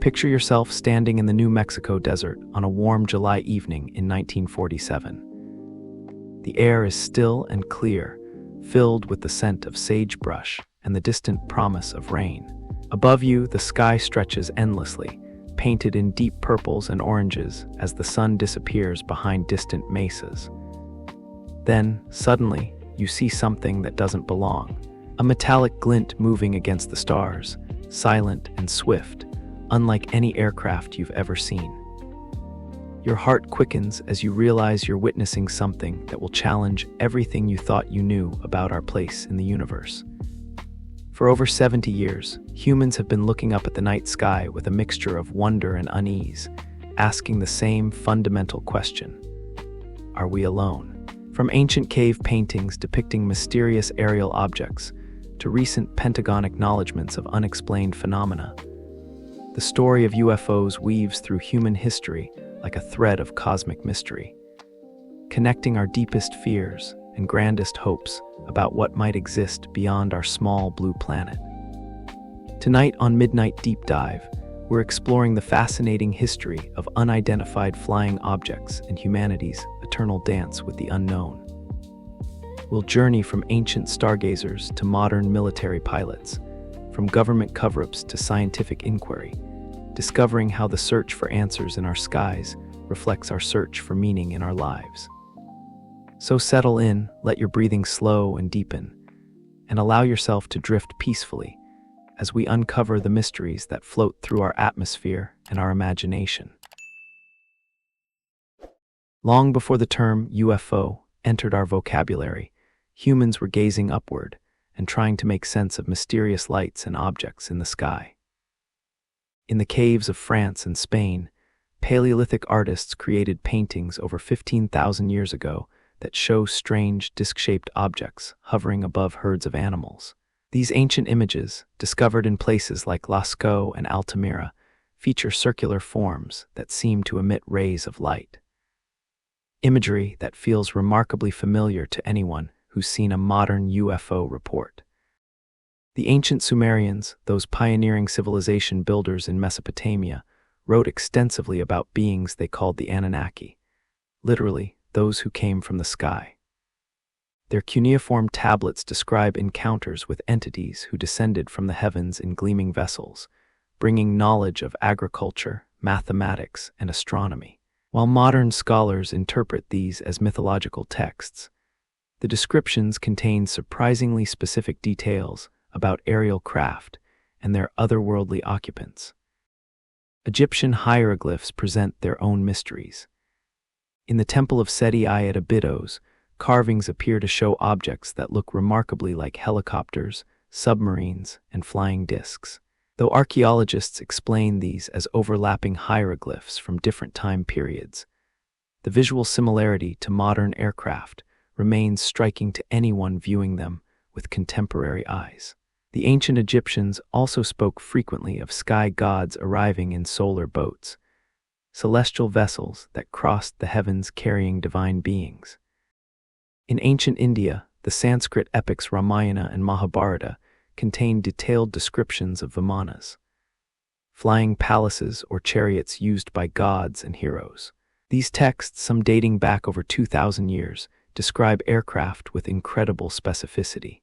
Picture yourself standing in the New Mexico desert on a warm July evening in 1947. The air is still and clear, filled with the scent of sagebrush and the distant promise of rain. Above you, the sky stretches endlessly, painted in deep purples and oranges as the sun disappears behind distant mesas. Then, suddenly, you see something that doesn't belong. A metallic glint moving against the stars, silent and swift, unlike any aircraft you've ever seen. Your heart quickens as you realize you're witnessing something that will challenge everything you thought you knew about our place in the universe. For over 70 years, humans have been looking up at the night sky with a mixture of wonder and unease, asking the same fundamental question: are we alone? From ancient cave paintings depicting mysterious aerial objects to recent Pentagon acknowledgments of unexplained phenomena, the story of UFOs weaves through human history like a thread of cosmic mystery, connecting our deepest fears and grandest hopes about what might exist beyond our small blue planet. Tonight on Midnight Deep Dive, we're exploring the fascinating history of unidentified flying objects and humanity's eternal dance with the unknown. We'll journey from ancient stargazers to modern military pilots, from government cover-ups to scientific inquiry, discovering how the search for answers in our skies reflects our search for meaning in our lives. So settle in, let your breathing slow and deepen, and allow yourself to drift peacefully as we uncover the mysteries that float through our atmosphere and our imagination. Long before the term UFO entered our vocabulary, humans were gazing upward and trying to make sense of mysterious lights and objects in the sky. In the caves of France and Spain, Paleolithic artists created paintings over 15,000 years ago that show strange disc-shaped objects hovering above herds of animals. These ancient images, discovered in places like Lascaux and Altamira, feature circular forms that seem to emit rays of light. Imagery that feels remarkably familiar to anyone who's seen a modern UFO report. The ancient Sumerians, those pioneering civilization builders in Mesopotamia, wrote extensively about beings they called the Anunnaki, literally, those who came from the sky. Their cuneiform tablets describe encounters with entities who descended from the heavens in gleaming vessels, bringing knowledge of agriculture, mathematics, and astronomy. While modern scholars interpret these as mythological texts, the descriptions contain surprisingly specific details about aerial craft and their otherworldly occupants. Egyptian hieroglyphs present their own mysteries. In the Temple of Seti I at Abydos, carvings appear to show objects that look remarkably like helicopters, submarines, and flying discs. Though archaeologists explain these as overlapping hieroglyphs from different time periods, the visual similarity to modern aircraft remains striking to anyone viewing them with contemporary eyes. The ancient Egyptians also spoke frequently of sky gods arriving in solar boats, celestial vessels that crossed the heavens carrying divine beings. In ancient India, the Sanskrit epics Ramayana and Mahabharata contain detailed descriptions of vimanas, flying palaces or chariots used by gods and heroes. These texts, some dating back over 2,000 years, describe aircraft with incredible specificity.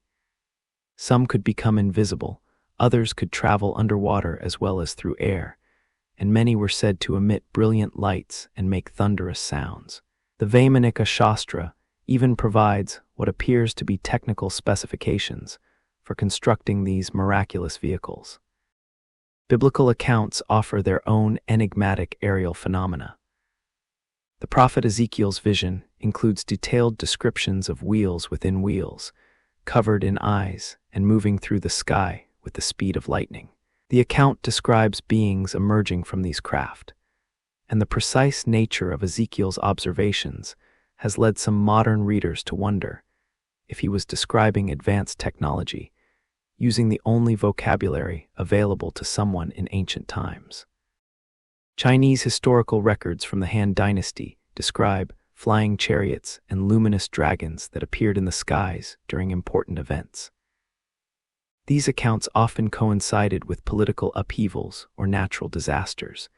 Some could become invisible, others could travel underwater as well as through air, and many were said to emit brilliant lights and make thunderous sounds. The Vaimanika Shastra even provides what appears to be technical specifications for constructing these miraculous vehicles. Biblical accounts offer their own enigmatic aerial phenomena. The prophet Ezekiel's vision includes detailed descriptions of wheels within wheels, covered in eyes and moving through the sky with the speed of lightning. The account describes beings emerging from these craft, and the precise nature of Ezekiel's observations has led some modern readers to wonder if he was describing advanced technology using the only vocabulary available to someone in ancient times. Chinese historical records from the Han Dynasty describe flying chariots and luminous dragons that appeared in the skies during important events. These accounts often coincided with political upheavals or natural disasters,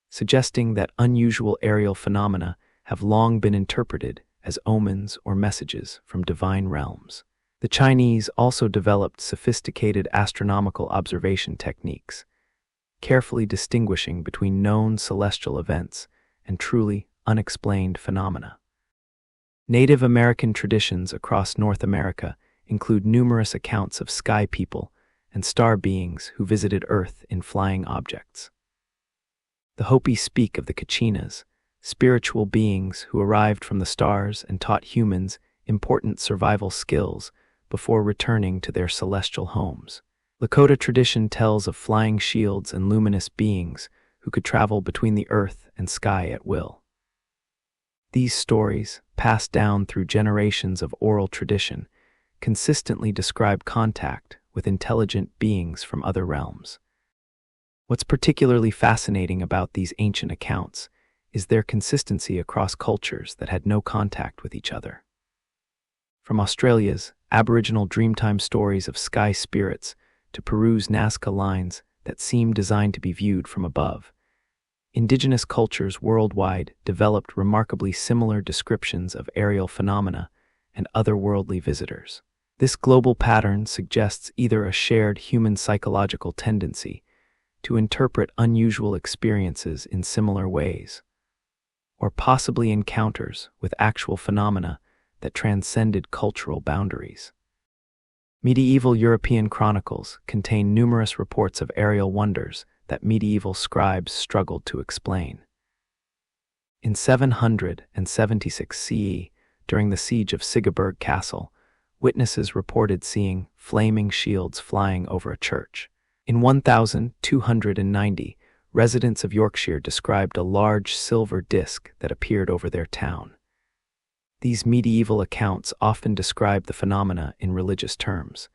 suggesting that unusual aerial phenomena have long been interpreted as omens or messages from divine realms. The Chinese also developed sophisticated astronomical observation techniques, carefully distinguishing between known celestial events and truly unexplained phenomena. Native American traditions across North America include numerous accounts of sky people and star beings who visited Earth in flying objects. The Hopi speak of the Kachinas, spiritual beings who arrived from the stars and taught humans important survival skills before returning to their celestial homes. Lakota tradition tells of flying shields and luminous beings who could travel between the earth and sky at will. These stories, passed down through generations of oral tradition, consistently describe contact with intelligent beings from other realms. What's particularly fascinating about these ancient accounts is their consistency across cultures that had no contact with each other. From Australia's Aboriginal Dreamtime stories of sky spirits to Peru's Nazca lines that seem designed to be viewed from above, indigenous cultures worldwide developed remarkably similar descriptions of aerial phenomena and otherworldly visitors. This global pattern suggests either a shared human psychological tendency to interpret unusual experiences in similar ways, or possibly encounters with actual phenomena that transcended cultural boundaries. Medieval European chronicles contain numerous reports of aerial wonders that medieval scribes struggled to explain. In 776 CE, during the siege of Sigeberg Castle, witnesses reported seeing flaming shields flying over a church. In 1290, residents of Yorkshire described a large silver disc that appeared over their town. These medieval accounts often describe the phenomena in religious terms: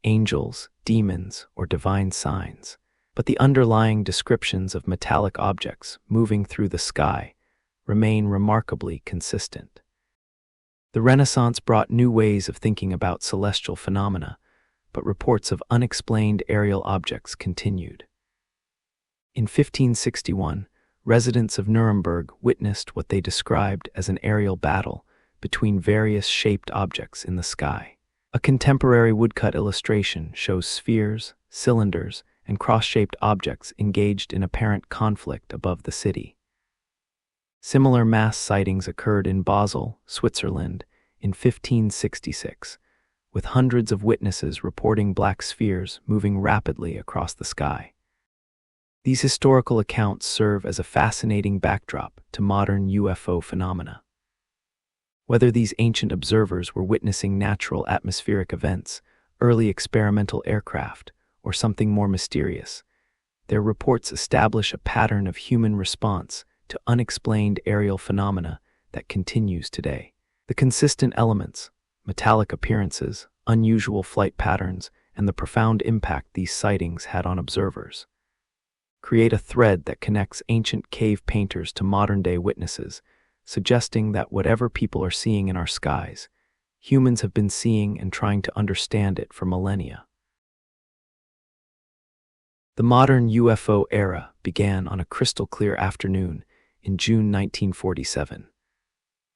angels, demons, or divine signs. But the underlying descriptions of metallic objects moving through the sky remain remarkably consistent. The Renaissance brought new ways of thinking about celestial phenomena, but reports of unexplained aerial objects continued. In 1561, residents of Nuremberg witnessed what they described as an aerial battle between various shaped objects in the sky. A contemporary woodcut illustration shows spheres, cylinders, and cross-shaped objects engaged in apparent conflict above the city. Similar mass sightings occurred in Basel, Switzerland, in 1566, with hundreds of witnesses reporting black spheres moving rapidly across the sky. These historical accounts serve as a fascinating backdrop to modern UFO phenomena. Whether these ancient observers were witnessing natural atmospheric events, early experimental aircraft, or something more mysterious, their reports establish a pattern of human response to unexplained aerial phenomena that continues today. The consistent elements, metallic appearances, unusual flight patterns, and the profound impact these sightings had on observers create a thread that connects ancient cave painters to modern-day witnesses, suggesting that whatever people are seeing in our skies, humans have been seeing and trying to understand it for millennia. The modern UFO era began on a crystal-clear afternoon in June 1947,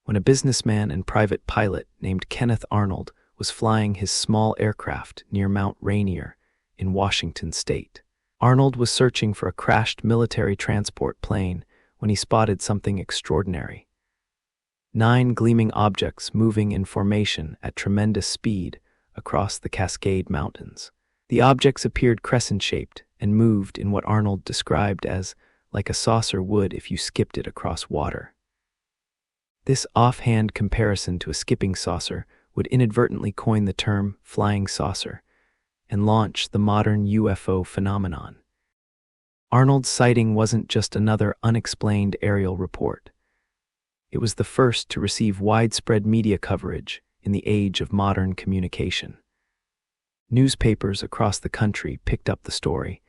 when a businessman and private pilot named Kenneth Arnold was flying his small aircraft near Mount Rainier in Washington state. Arnold was searching for a crashed military transport plane when he spotted something extraordinary. 9 gleaming objects moving in formation at tremendous speed across the Cascade Mountains. The objects appeared crescent-shaped and moved in what Arnold described as like a saucer would if you skipped it across water. This offhand comparison to a skipping saucer would inadvertently coin the term flying saucer and launch the modern UFO phenomenon. Arnold's sighting wasn't just another unexplained aerial report. It was the first to receive widespread media coverage in the age of modern communication. Newspapers across the country picked up the story,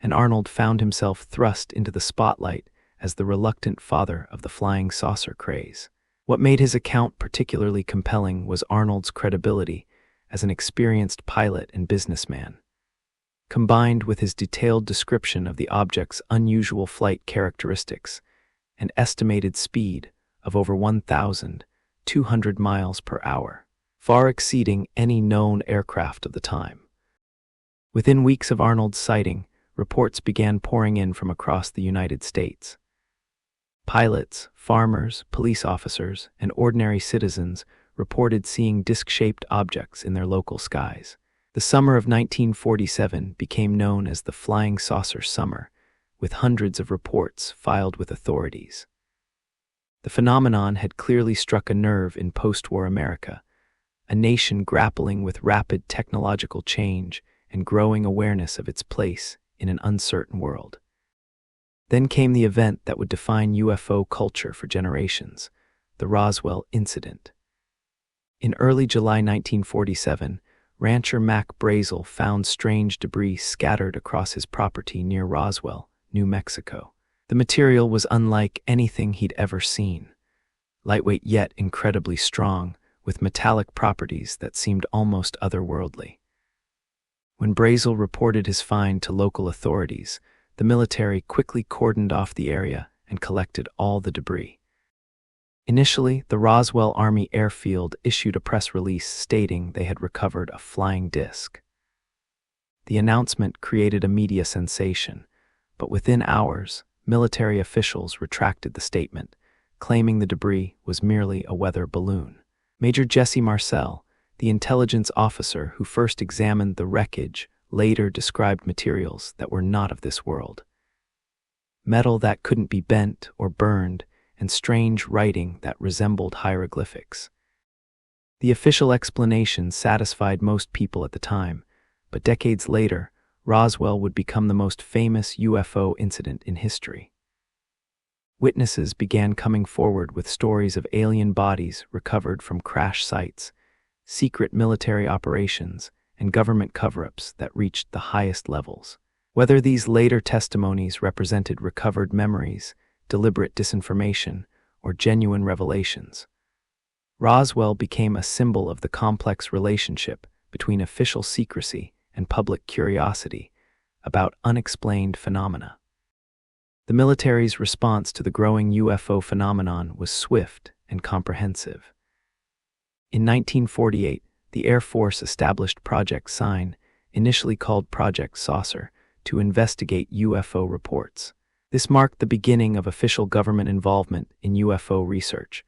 and Arnold found himself thrust into the spotlight as the reluctant father of the flying saucer craze. What made his account particularly compelling was Arnold's credibility as an experienced pilot and businessman. Combined with his detailed description of the object's unusual flight characteristics and estimated speed of over 1,200 miles per hour, far exceeding any known aircraft of the time. Within weeks of Arnold's sighting, reports began pouring in from across the United States. Pilots, farmers, police officers, and ordinary citizens reported seeing disc-shaped objects in their local skies. The summer of 1947 became known as the Flying Saucer Summer, with hundreds of reports filed with authorities. The phenomenon had clearly struck a nerve in post-war America, a nation grappling with rapid technological change and growing awareness of its place in an uncertain world. Then came the event that would define UFO culture for generations, the Roswell incident. In early July 1947, rancher Mac Brazel found strange debris scattered across his property near Roswell, New Mexico. The material was unlike anything he'd ever seen, lightweight yet incredibly strong, with metallic properties that seemed almost otherworldly. When Brazel reported his find to local authorities, the military quickly cordoned off the area and collected all the debris. Initially, the Roswell Army Airfield issued a press release stating they had recovered a flying disc. The announcement created a media sensation, but within hours, military officials retracted the statement, claiming the debris was merely a weather balloon. Major Jesse Marcel, the intelligence officer who first examined the wreckage, later described materials that were not of this world. Metal that couldn't be bent or burned, and strange writing that resembled hieroglyphics. The official explanation satisfied most people at the time, but decades later, Roswell would become the most famous UFO incident in history. Witnesses began coming forward with stories of alien bodies recovered from crash sites, secret military operations, and government cover-ups that reached the highest levels. Whether these later testimonies represented recovered memories, deliberate disinformation, or genuine revelations, Roswell became a symbol of the complex relationship between official secrecy and public curiosity about unexplained phenomena. The military's response to the growing UFO phenomenon was swift and comprehensive. In 1948, the Air Force established Project Sign, initially called Project Saucer, to investigate UFO reports. This marked the beginning of official government involvement in UFO research,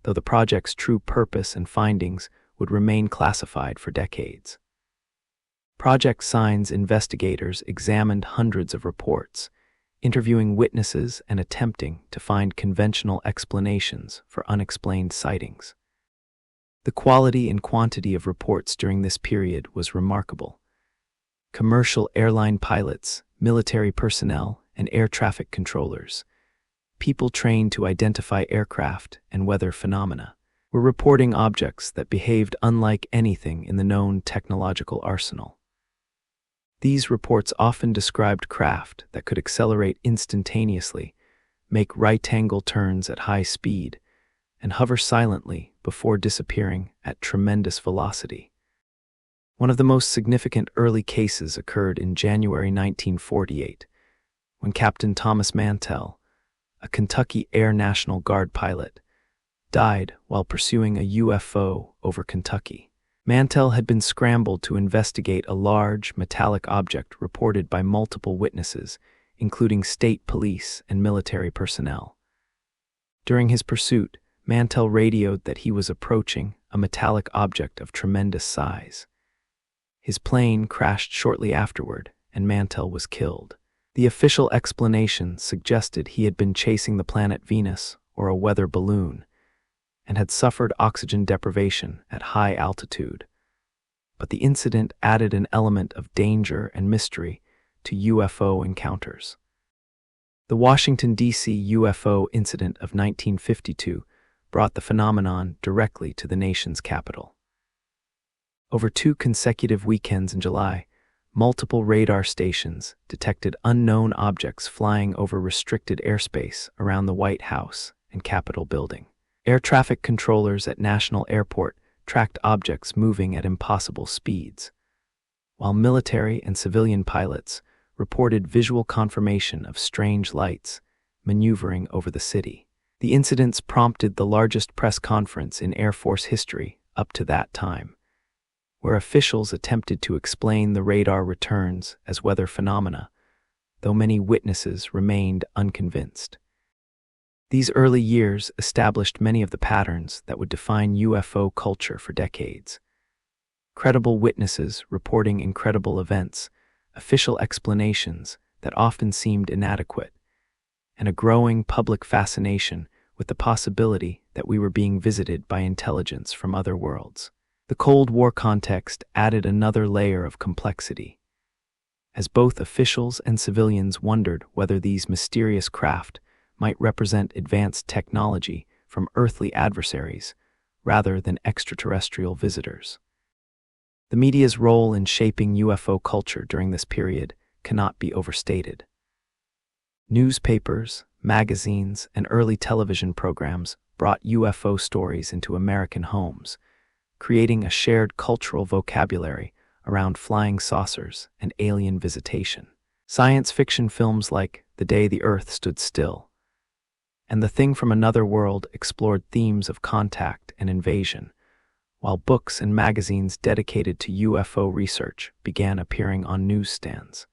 though the project's true purpose and findings would remain classified for decades. Project Sign's investigators examined hundreds of reports, interviewing witnesses and attempting to find conventional explanations for unexplained sightings. The quality and quantity of reports during this period was remarkable. Commercial airline pilots, military personnel, and air traffic controllers, people trained to identify aircraft and weather phenomena, were reporting objects that behaved unlike anything in the known technological arsenal. These reports often described craft that could accelerate instantaneously, make right-angle turns at high speed, and hover silently before disappearing at tremendous velocity. One of the most significant early cases occurred in January 1948, when Captain Thomas Mantell, a Kentucky Air National Guard pilot, died while pursuing a UFO over Kentucky. Mantell had been scrambled to investigate a large, metallic object reported by multiple witnesses, including state police and military personnel. During his pursuit, Mantell radioed that he was approaching a metallic object of tremendous size. His plane crashed shortly afterward, and Mantell was killed. The official explanation suggested he had been chasing the planet Venus or a weather balloon and had suffered oxygen deprivation at high altitude. But the incident added an element of danger and mystery to UFO encounters. The Washington, D.C. UFO incident of 1952 brought the phenomenon directly to the nation's capital. Over 2 consecutive weekends in July, multiple radar stations detected unknown objects flying over restricted airspace around the White House and Capitol building. Air traffic controllers at National Airport tracked objects moving at impossible speeds, while military and civilian pilots reported visual confirmation of strange lights maneuvering over the city. The incidents prompted the largest press conference in Air Force history up to that time, where officials attempted to explain the radar returns as weather phenomena, though many witnesses remained unconvinced. These early years established many of the patterns that would define UFO culture for decades. Credible witnesses reporting incredible events, official explanations that often seemed inadequate, and a growing public fascination with the possibility that we were being visited by intelligence from other worlds. The Cold War context added another layer of complexity, as both officials and civilians wondered whether these mysterious craft might represent advanced technology from earthly adversaries rather than extraterrestrial visitors. The media's role in shaping UFO culture during this period cannot be overstated. Newspapers, magazines, and early television programs brought UFO stories into American homes, creating a shared cultural vocabulary around flying saucers and alien visitation. Science fiction films like The Day the Earth Stood Still and The Thing from Another World explored themes of contact and invasion, while books and magazines dedicated to UFO research began appearing on newsstands.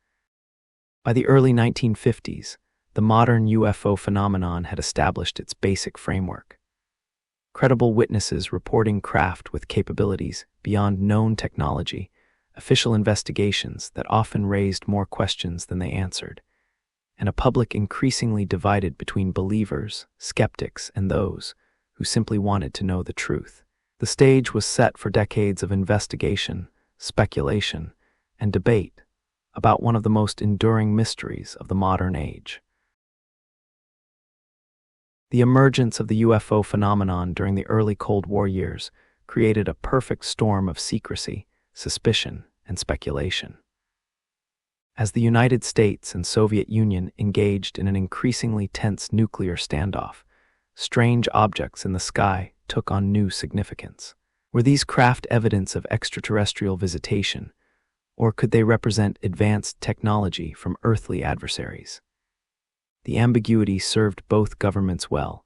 By the early 1950s, the modern UFO phenomenon had established its basic framework. Credible witnesses reporting craft with capabilities beyond known technology, official investigations that often raised more questions than they answered, and a public increasingly divided between believers, skeptics, and those who simply wanted to know the truth. The stage was set for decades of investigation, speculation, and debate about one of the most enduring mysteries of the modern age. The emergence of the UFO phenomenon during the early Cold War years created a perfect storm of secrecy, suspicion, and speculation. As the United States and Soviet Union engaged in an increasingly tense nuclear standoff, strange objects in the sky took on new significance. Were these craft evidence of extraterrestrial visitation, or could they represent advanced technology from earthly adversaries? The ambiguity served both governments well,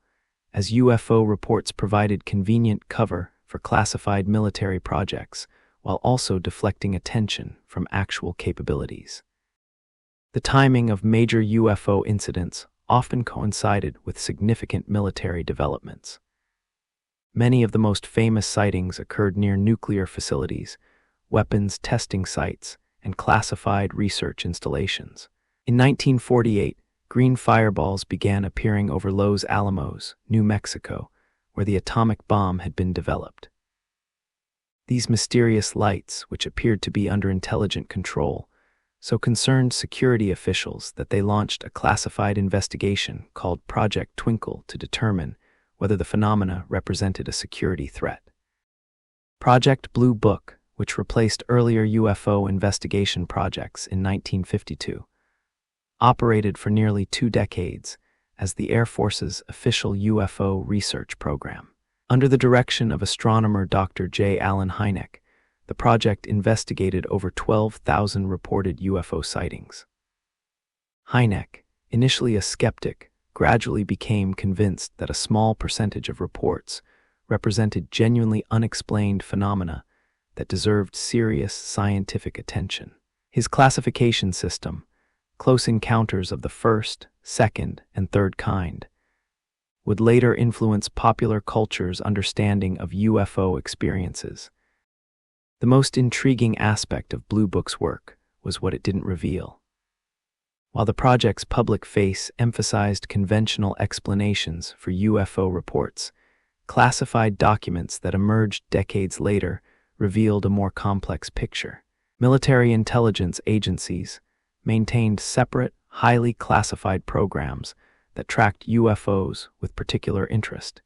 as UFO reports provided convenient cover for classified military projects while also deflecting attention from actual capabilities. The timing of major UFO incidents often coincided with significant military developments. Many of the most famous sightings occurred near nuclear facilities, weapons testing sites, and classified research installations. In 1948, green fireballs began appearing over Los Alamos, New Mexico, where the atomic bomb had been developed. These mysterious lights, which appeared to be under intelligent control, so concerned security officials that they launched a classified investigation called Project Twinkle to determine whether the phenomena represented a security threat. Project Blue Book, which replaced earlier UFO investigation projects in 1952, operated for nearly 2 decades as the Air Force's official UFO research program. Under the direction of astronomer Dr. J. Allen Hynek, the project investigated over 12,000 reported UFO sightings. Hynek, initially a skeptic, gradually became convinced that a small percentage of reports represented genuinely unexplained phenomena that deserved serious scientific attention. His classification system, Close Encounters of the First, Second, and Third Kind, would later influence popular culture's understanding of UFO experiences. The most intriguing aspect of Blue Book's work was what it didn't reveal. While the project's public face emphasized conventional explanations for UFO reports, classified documents that emerged decades later revealed a more complex picture. Military intelligence agencies maintained separate, highly classified programs that tracked UFOs with particular interest,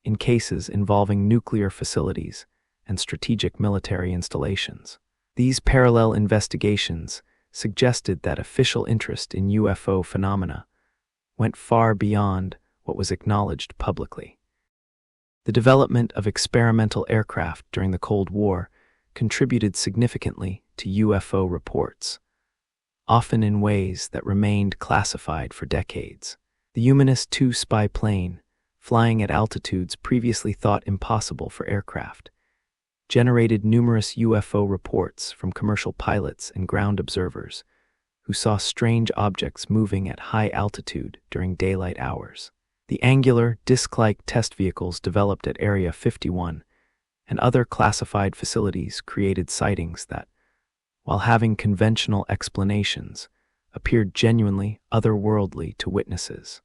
in cases involving nuclear facilities and strategic military installations. These parallel investigations suggested that official interest in UFO phenomena went far beyond what was acknowledged publicly. The development of experimental aircraft during the Cold War contributed significantly to UFO reports, often in ways that remained classified for decades. The Humanist II spy plane, flying at altitudes previously thought impossible for aircraft, generated numerous UFO reports from commercial pilots and ground observers who saw strange objects moving at high altitude during daylight hours. The angular, disc-like test vehicles developed at Area 51 and other classified facilities created sightings that, while having conventional explanations, appeared genuinely otherworldly to witnesses.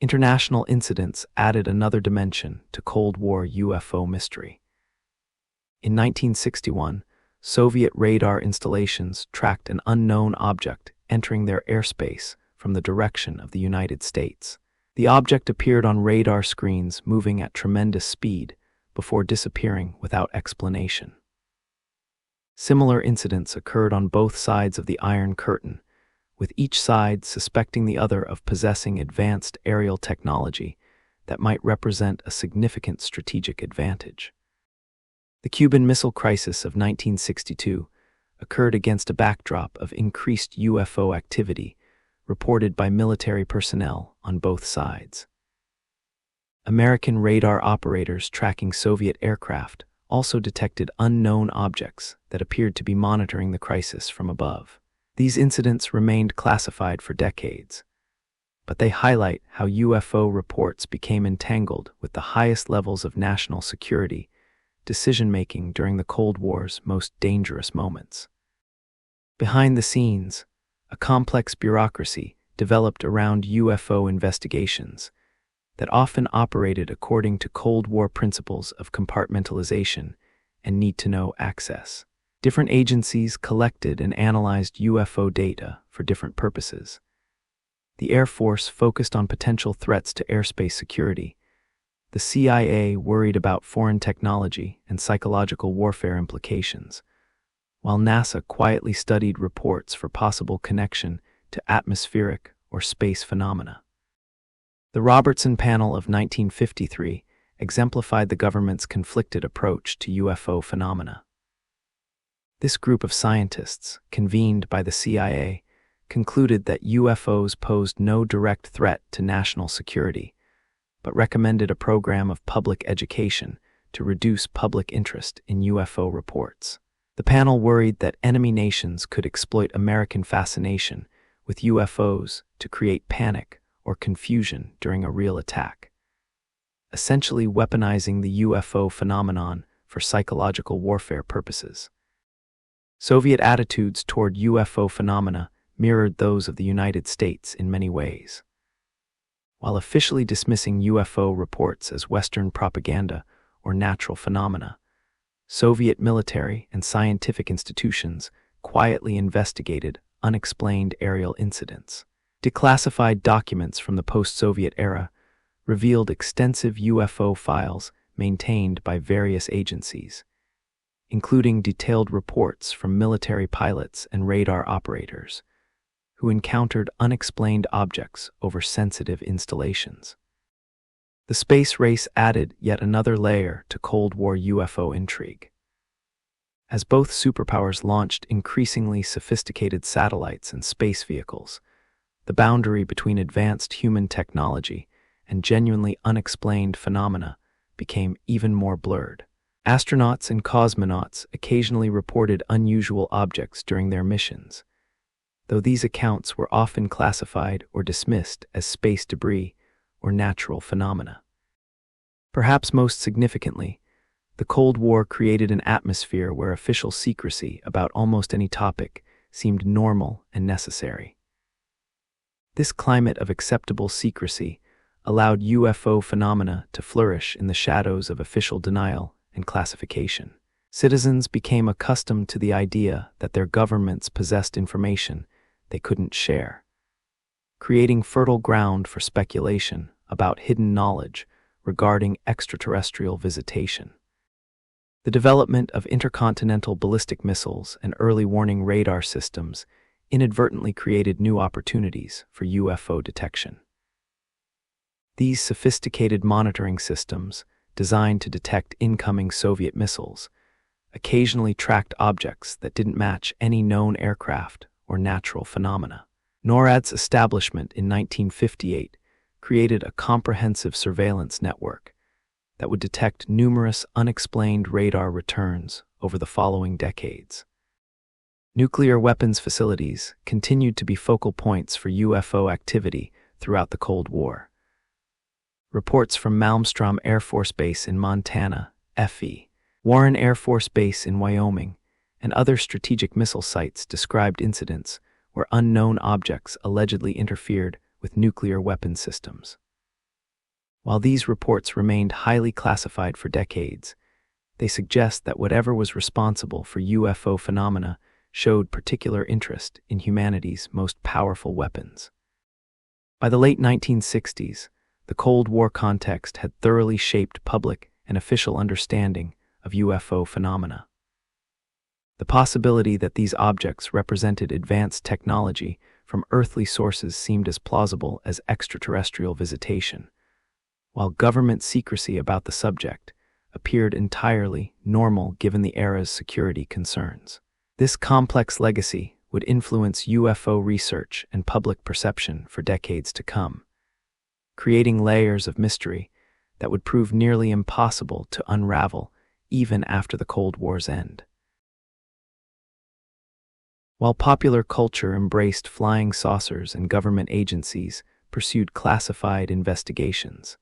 International incidents added another dimension to Cold War UFO mystery. In 1961, Soviet radar installations tracked an unknown object entering their airspace from the direction of the United States. The object appeared on radar screens moving at tremendous speed before disappearing without explanation. Similar incidents occurred on both sides of the Iron Curtain, with each side suspecting the other of possessing advanced aerial technology that might represent a significant strategic advantage. The Cuban Missile Crisis of 1962 occurred against a backdrop of increased UFO activity reported by military personnel on both sides. American radar operators tracking Soviet aircraft also detected unknown objects that appeared to be monitoring the crisis from above. These incidents remained classified for decades, but they highlight how UFO reports became entangled with the highest levels of national security decision-making during the Cold War's most dangerous moments. Behind the scenes, a complex bureaucracy developed around UFO investigations that often operated according to Cold War principles of compartmentalization and need-to-know access. Different agencies collected and analyzed UFO data for different purposes. The Air Force focused on potential threats to airspace security. The CIA worried about foreign technology and psychological warfare implications, while NASA quietly studied reports for possible connection to atmospheric or space phenomena. The Robertson Panel of 1953 exemplified the government's conflicted approach to UFO phenomena. This group of scientists, convened by the CIA, concluded that UFOs posed no direct threat to national security, but recommended a program of public education to reduce public interest in UFO reports. The panel worried that enemy nations could exploit American fascination with UFOs to create panic or confusion during a real attack, essentially weaponizing the UFO phenomenon for psychological warfare purposes. Soviet attitudes toward UFO phenomena mirrored those of the United States in many ways. While officially dismissing UFO reports as Western propaganda or natural phenomena, Soviet military and scientific institutions quietly investigated unexplained aerial incidents. Declassified documents from the post-Soviet era revealed extensive UFO files maintained by various agencies, including detailed reports from military pilots and radar operators who encountered unexplained objects over sensitive installations. The space race added yet another layer to Cold War UFO intrigue. As both superpowers launched increasingly sophisticated satellites and space vehicles, the boundary between advanced human technology and genuinely unexplained phenomena became even more blurred. Astronauts and cosmonauts occasionally reported unusual objects during their missions, though these accounts were often classified or dismissed as space debris or natural phenomena. Perhaps most significantly, the Cold War created an atmosphere where official secrecy about almost any topic seemed normal and necessary. This climate of acceptable secrecy allowed UFO phenomena to flourish in the shadows of official denial and classification. Citizens became accustomed to the idea that their governments possessed information they couldn't share, creating fertile ground for speculation about hidden knowledge regarding extraterrestrial visitation. The development of intercontinental ballistic missiles and early warning radar systems inadvertently created new opportunities for UFO detection. These sophisticated monitoring systems designed to detect incoming Soviet missiles, occasionally tracked objects that didn't match any known aircraft or natural phenomena. NORAD's establishment in 1958 created a comprehensive surveillance network that would detect numerous unexplained radar returns over the following decades. Nuclear weapons facilities continued to be focal points for UFO activity throughout the Cold War. Reports from Malmstrom Air Force Base in Montana, FE, Warren Air Force Base in Wyoming, and other strategic missile sites described incidents where unknown objects allegedly interfered with nuclear weapon systems. While these reports remained highly classified for decades, they suggest that whatever was responsible for UFO phenomena showed particular interest in humanity's most powerful weapons. By the late 1960s, the Cold War context had thoroughly shaped public and official understanding of UFO phenomena. The possibility that these objects represented advanced technology from earthly sources seemed as plausible as extraterrestrial visitation, while government secrecy about the subject appeared entirely normal given the era's security concerns. This complex legacy would influence UFO research and public perception for decades to come, creating layers of mystery that would prove nearly impossible to unravel even after the Cold War's end. While popular culture embraced flying saucers and government agencies pursued classified investigations,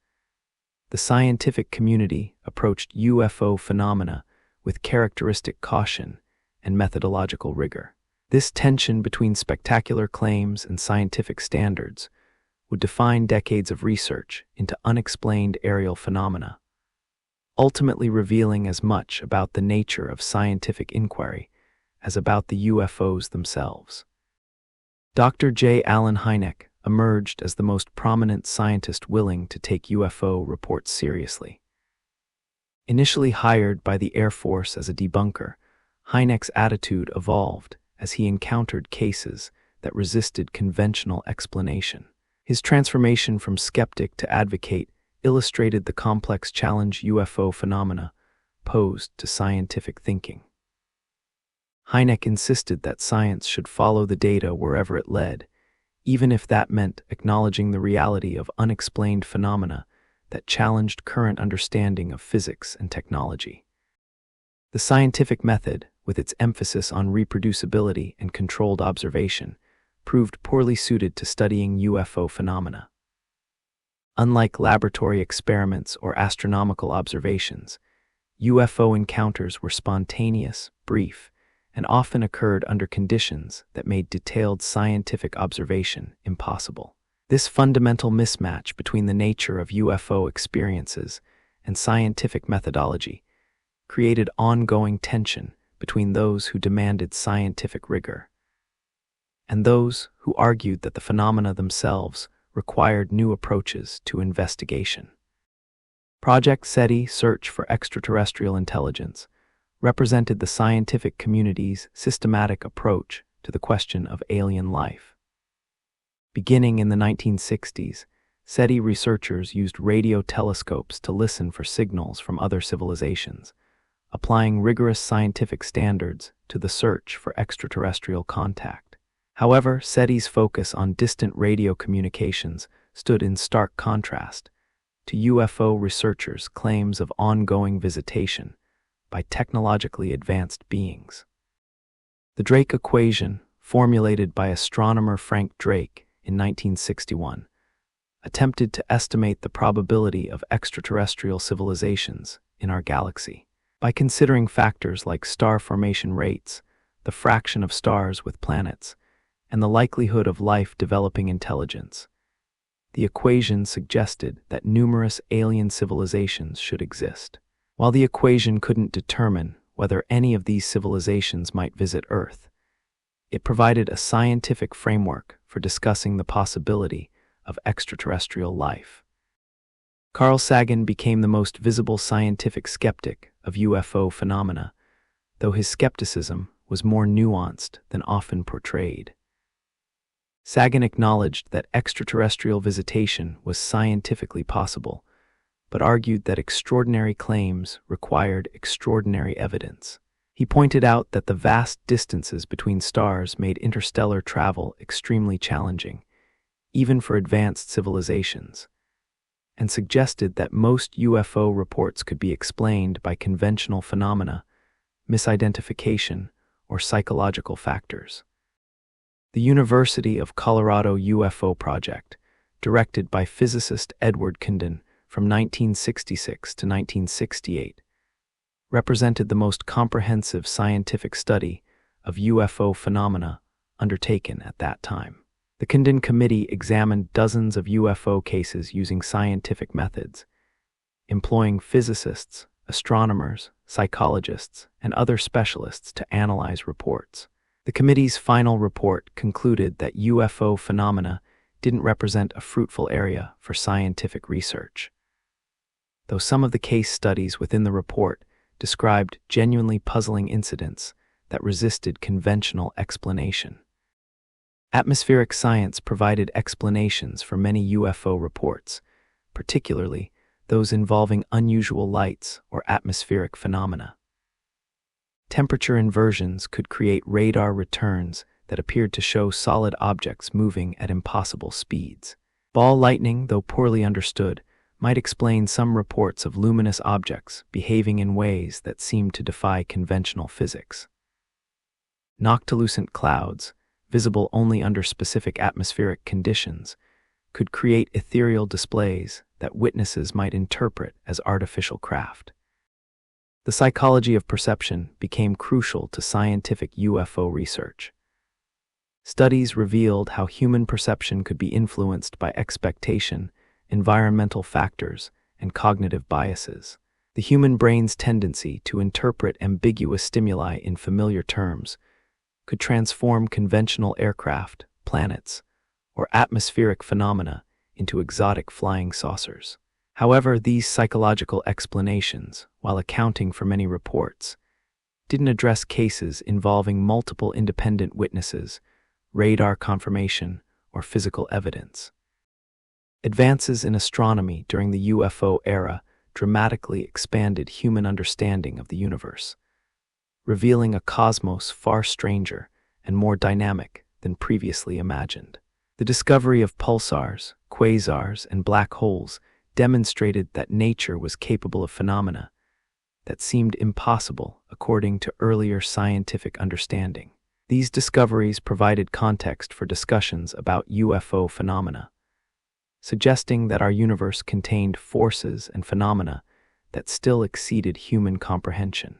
the scientific community approached UFO phenomena with characteristic caution and methodological rigor. This tension between spectacular claims and scientific standards would define decades of research into unexplained aerial phenomena, ultimately revealing as much about the nature of scientific inquiry as about the UFOs themselves. Dr. J. Allen Hynek emerged as the most prominent scientist willing to take UFO reports seriously. Initially hired by the Air Force as a debunker, Hynek's attitude evolved as he encountered cases that resisted conventional explanation. His transformation from skeptic to advocate illustrated the complex challenge UFO phenomena posed to scientific thinking. Hynek insisted that science should follow the data wherever it led, even if that meant acknowledging the reality of unexplained phenomena that challenged current understanding of physics and technology. The scientific method, with its emphasis on reproducibility and controlled observation, proved poorly suited to studying UFO phenomena. Unlike laboratory experiments or astronomical observations, UFO encounters were spontaneous, brief, and often occurred under conditions that made detailed scientific observation impossible. This fundamental mismatch between the nature of UFO experiences and scientific methodology created ongoing tension between those who demanded scientific rigor and those who argued that the phenomena themselves required new approaches to investigation. Project SETI, Search for Extraterrestrial Intelligence, represented the scientific community's systematic approach to the question of alien life. Beginning in the 1960s, SETI researchers used radio telescopes to listen for signals from other civilizations, applying rigorous scientific standards to the search for extraterrestrial contact. However, SETI's focus on distant radio communications stood in stark contrast to UFO researchers' claims of ongoing visitation by technologically advanced beings. The Drake equation, formulated by astronomer Frank Drake in 1961, attempted to estimate the probability of extraterrestrial civilizations in our galaxy. By considering factors like star formation rates, the fraction of stars with planets, and the likelihood of life developing intelligence, the equation suggested that numerous alien civilizations should exist. While the equation couldn't determine whether any of these civilizations might visit Earth, it provided a scientific framework for discussing the possibility of extraterrestrial life. Carl Sagan became the most visible scientific skeptic of UFO phenomena, though his skepticism was more nuanced than often portrayed. Sagan acknowledged that extraterrestrial visitation was scientifically possible, but argued that extraordinary claims required extraordinary evidence. He pointed out that the vast distances between stars made interstellar travel extremely challenging, even for advanced civilizations, and suggested that most UFO reports could be explained by conventional phenomena, misidentification, or psychological factors. The University of Colorado UFO project, directed by physicist Edward Condon from 1966 to 1968, represented the most comprehensive scientific study of UFO phenomena undertaken at that time. The Condon Committee examined dozens of UFO cases using scientific methods, employing physicists, astronomers, psychologists, and other specialists to analyze reports. The committee's final report concluded that UFO phenomena didn't represent a fruitful area for scientific research. Though some of the case studies within the report described genuinely puzzling incidents that resisted conventional explanation. Atmospheric science provided explanations for many UFO reports, particularly those involving unusual lights or atmospheric phenomena. Temperature inversions could create radar returns that appeared to show solid objects moving at impossible speeds. Ball lightning, though poorly understood, might explain some reports of luminous objects behaving in ways that seemed to defy conventional physics. Noctilucent clouds, visible only under specific atmospheric conditions, could create ethereal displays that witnesses might interpret as artificial craft. The psychology of perception became crucial to scientific UFO research. Studies revealed how human perception could be influenced by expectation, environmental factors, and cognitive biases. The human brain's tendency to interpret ambiguous stimuli in familiar terms could transform conventional aircraft, planets, or atmospheric phenomena into exotic flying saucers. However, these psychological explanations, while accounting for many reports, didn't address cases involving multiple independent witnesses, radar confirmation, or physical evidence. Advances in astronomy during the UFO era dramatically expanded human understanding of the universe, revealing a cosmos far stranger and more dynamic than previously imagined. The discovery of pulsars, quasars, and black holes demonstrated that nature was capable of phenomena that seemed impossible according to earlier scientific understanding. These discoveries provided context for discussions about UFO phenomena, suggesting that our universe contained forces and phenomena that still exceeded human comprehension.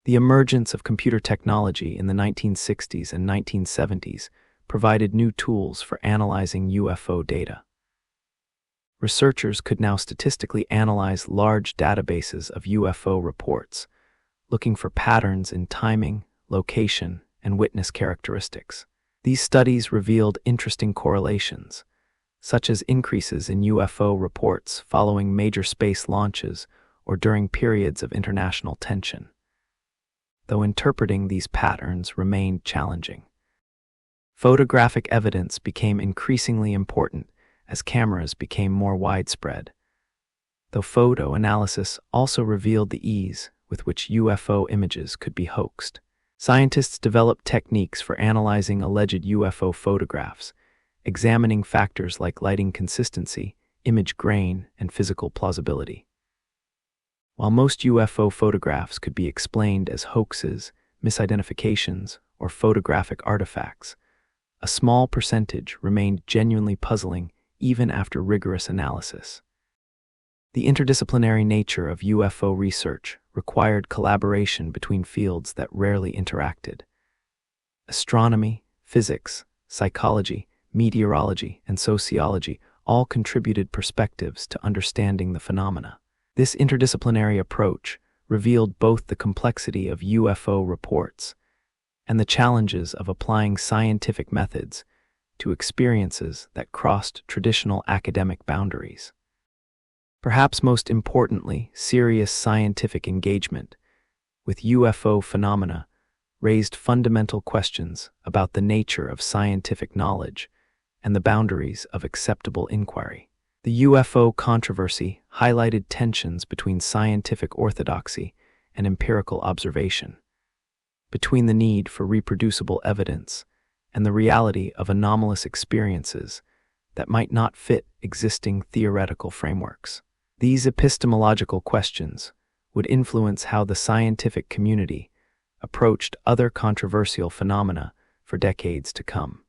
The emergence of computer technology in the 1960s and 1970s provided new tools for analyzing UFO data. Researchers could now statistically analyze large databases of UFO reports, looking for patterns in timing, location, and witness characteristics. These studies revealed interesting correlations, such as increases in UFO reports following major space launches or during periods of international tension, though interpreting these patterns remained challenging. Photographic evidence became increasingly important as cameras became more widespread, though photo analysis also revealed the ease with which UFO images could be hoaxed. Scientists developed techniques for analyzing alleged UFO photographs, examining factors like lighting consistency, image grain, and physical plausibility. While most UFO photographs could be explained as hoaxes, misidentifications, or photographic artifacts, a small percentage remained genuinely puzzling even after rigorous analysis. The interdisciplinary nature of UFO research required collaboration between fields that rarely interacted. Astronomy, physics, psychology, meteorology, and sociology all contributed perspectives to understanding the phenomena. This interdisciplinary approach revealed both the complexity of UFO reports and the challenges of applying scientific methods to experiences that crossed traditional academic boundaries. Perhaps most importantly, serious scientific engagement with UFO phenomena raised fundamental questions about the nature of scientific knowledge and the boundaries of acceptable inquiry. The UFO controversy highlighted tensions between scientific orthodoxy and empirical observation, between the need for reproducible evidence and the reality of anomalous experiences that might not fit existing theoretical frameworks. These epistemological questions would influence how the scientific community approached other controversial phenomena for decades to come.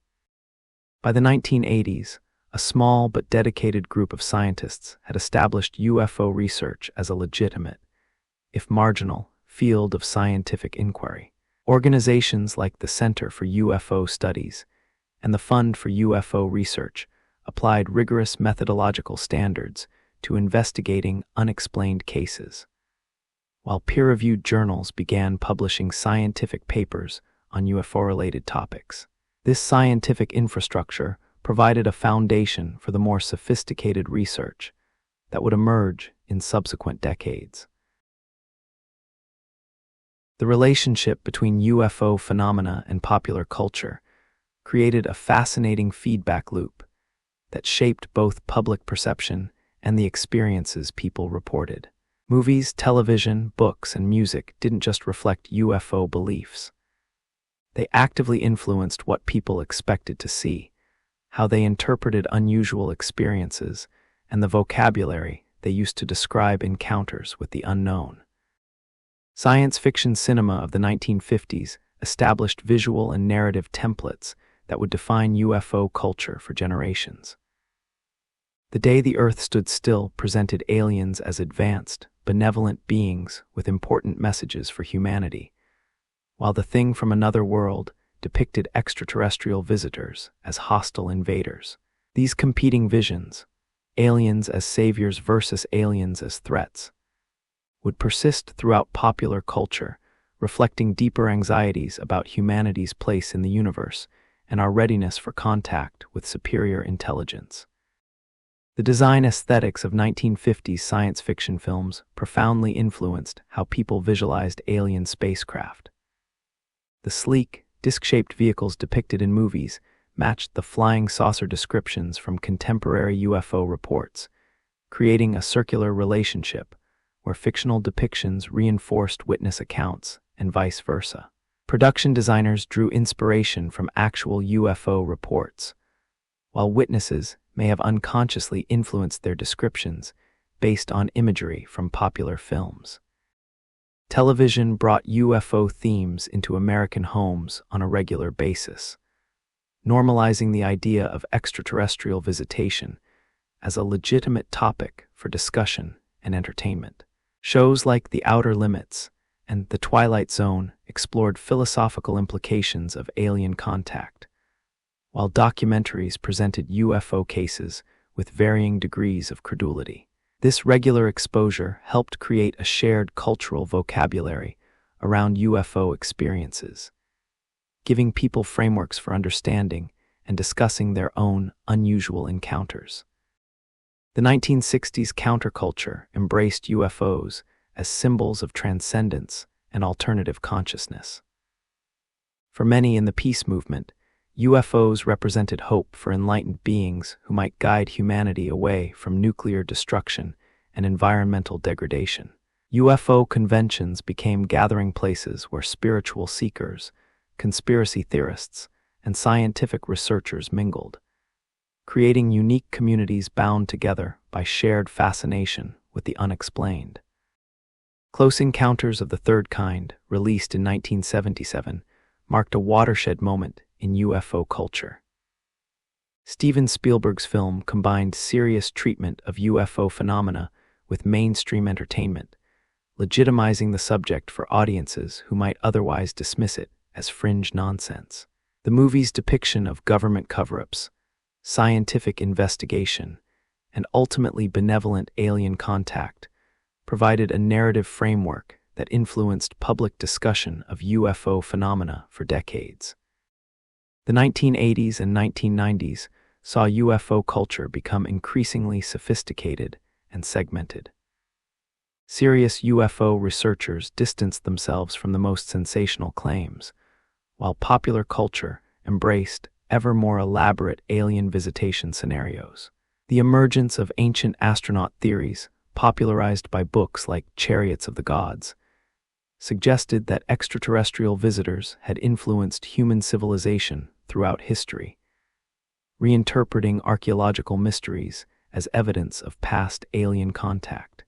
By the 1980s, a small but dedicated group of scientists had established UFO research as a legitimate, if marginal, field of scientific inquiry. Organizations like the Center for UFO Studies and the Fund for UFO Research applied rigorous methodological standards to investigating unexplained cases, while peer-reviewed journals began publishing scientific papers on UFO-related topics. This scientific infrastructure provided a foundation for the more sophisticated research that would emerge in subsequent decades. The relationship between UFO phenomena and popular culture created a fascinating feedback loop that shaped both public perception and the experiences people reported. Movies, television, books, and music didn't just reflect UFO beliefs. They actively influenced what people expected to see, how they interpreted unusual experiences, and the vocabulary they used to describe encounters with the unknown. Science fiction cinema of the 1950s established visual and narrative templates that would define UFO culture for generations. The Day the Earth Stood Still presented aliens as advanced, benevolent beings with important messages for humanity, while The Thing from Another World depicted extraterrestrial visitors as hostile invaders. These competing visions, aliens as saviors versus aliens as threats, would persist throughout popular culture, reflecting deeper anxieties about humanity's place in the universe and our readiness for contact with superior intelligence. The design aesthetics of 1950s science fiction films profoundly influenced how people visualized alien spacecraft. The sleek, disc-shaped vehicles depicted in movies matched the flying saucer descriptions from contemporary UFO reports, creating a circular relationship where fictional depictions reinforced witness accounts and vice versa. Production designers drew inspiration from actual UFO reports, while witnesses may have unconsciously influenced their descriptions based on imagery from popular films. Television brought UFO themes into American homes on a regular basis, normalizing the idea of extraterrestrial visitation as a legitimate topic for discussion and entertainment. Shows like The Outer Limits and The Twilight Zone explored philosophical implications of alien contact, while documentaries presented UFO cases with varying degrees of credulity. This regular exposure helped create a shared cultural vocabulary around UFO experiences, giving people frameworks for understanding and discussing their own unusual encounters. The 1960s counterculture embraced UFOs as symbols of transcendence and alternative consciousness. For many in the peace movement, UFOs represented hope for enlightened beings who might guide humanity away from nuclear destruction and environmental degradation. UFO conventions became gathering places where spiritual seekers, conspiracy theorists, and scientific researchers mingled, creating unique communities bound together by shared fascination with the unexplained. Close Encounters of the Third Kind, released in 1977, marked a watershed moment in UFO culture. Steven Spielberg's film combined serious treatment of UFO phenomena with mainstream entertainment, legitimizing the subject for audiences who might otherwise dismiss it as fringe nonsense. The movie's depiction of government cover-ups, scientific investigation, and ultimately benevolent alien contact provided a narrative framework that influenced public discussion of UFO phenomena for decades. The 1980s and 1990s saw UFO culture become increasingly sophisticated and segmented. Serious UFO researchers distanced themselves from the most sensational claims, while popular culture embraced ever more elaborate alien visitation scenarios. The emergence of ancient astronaut theories, popularized by books like Chariots of the Gods, suggested that extraterrestrial visitors had influenced human civilization throughout history, reinterpreting archaeological mysteries as evidence of past alien contact.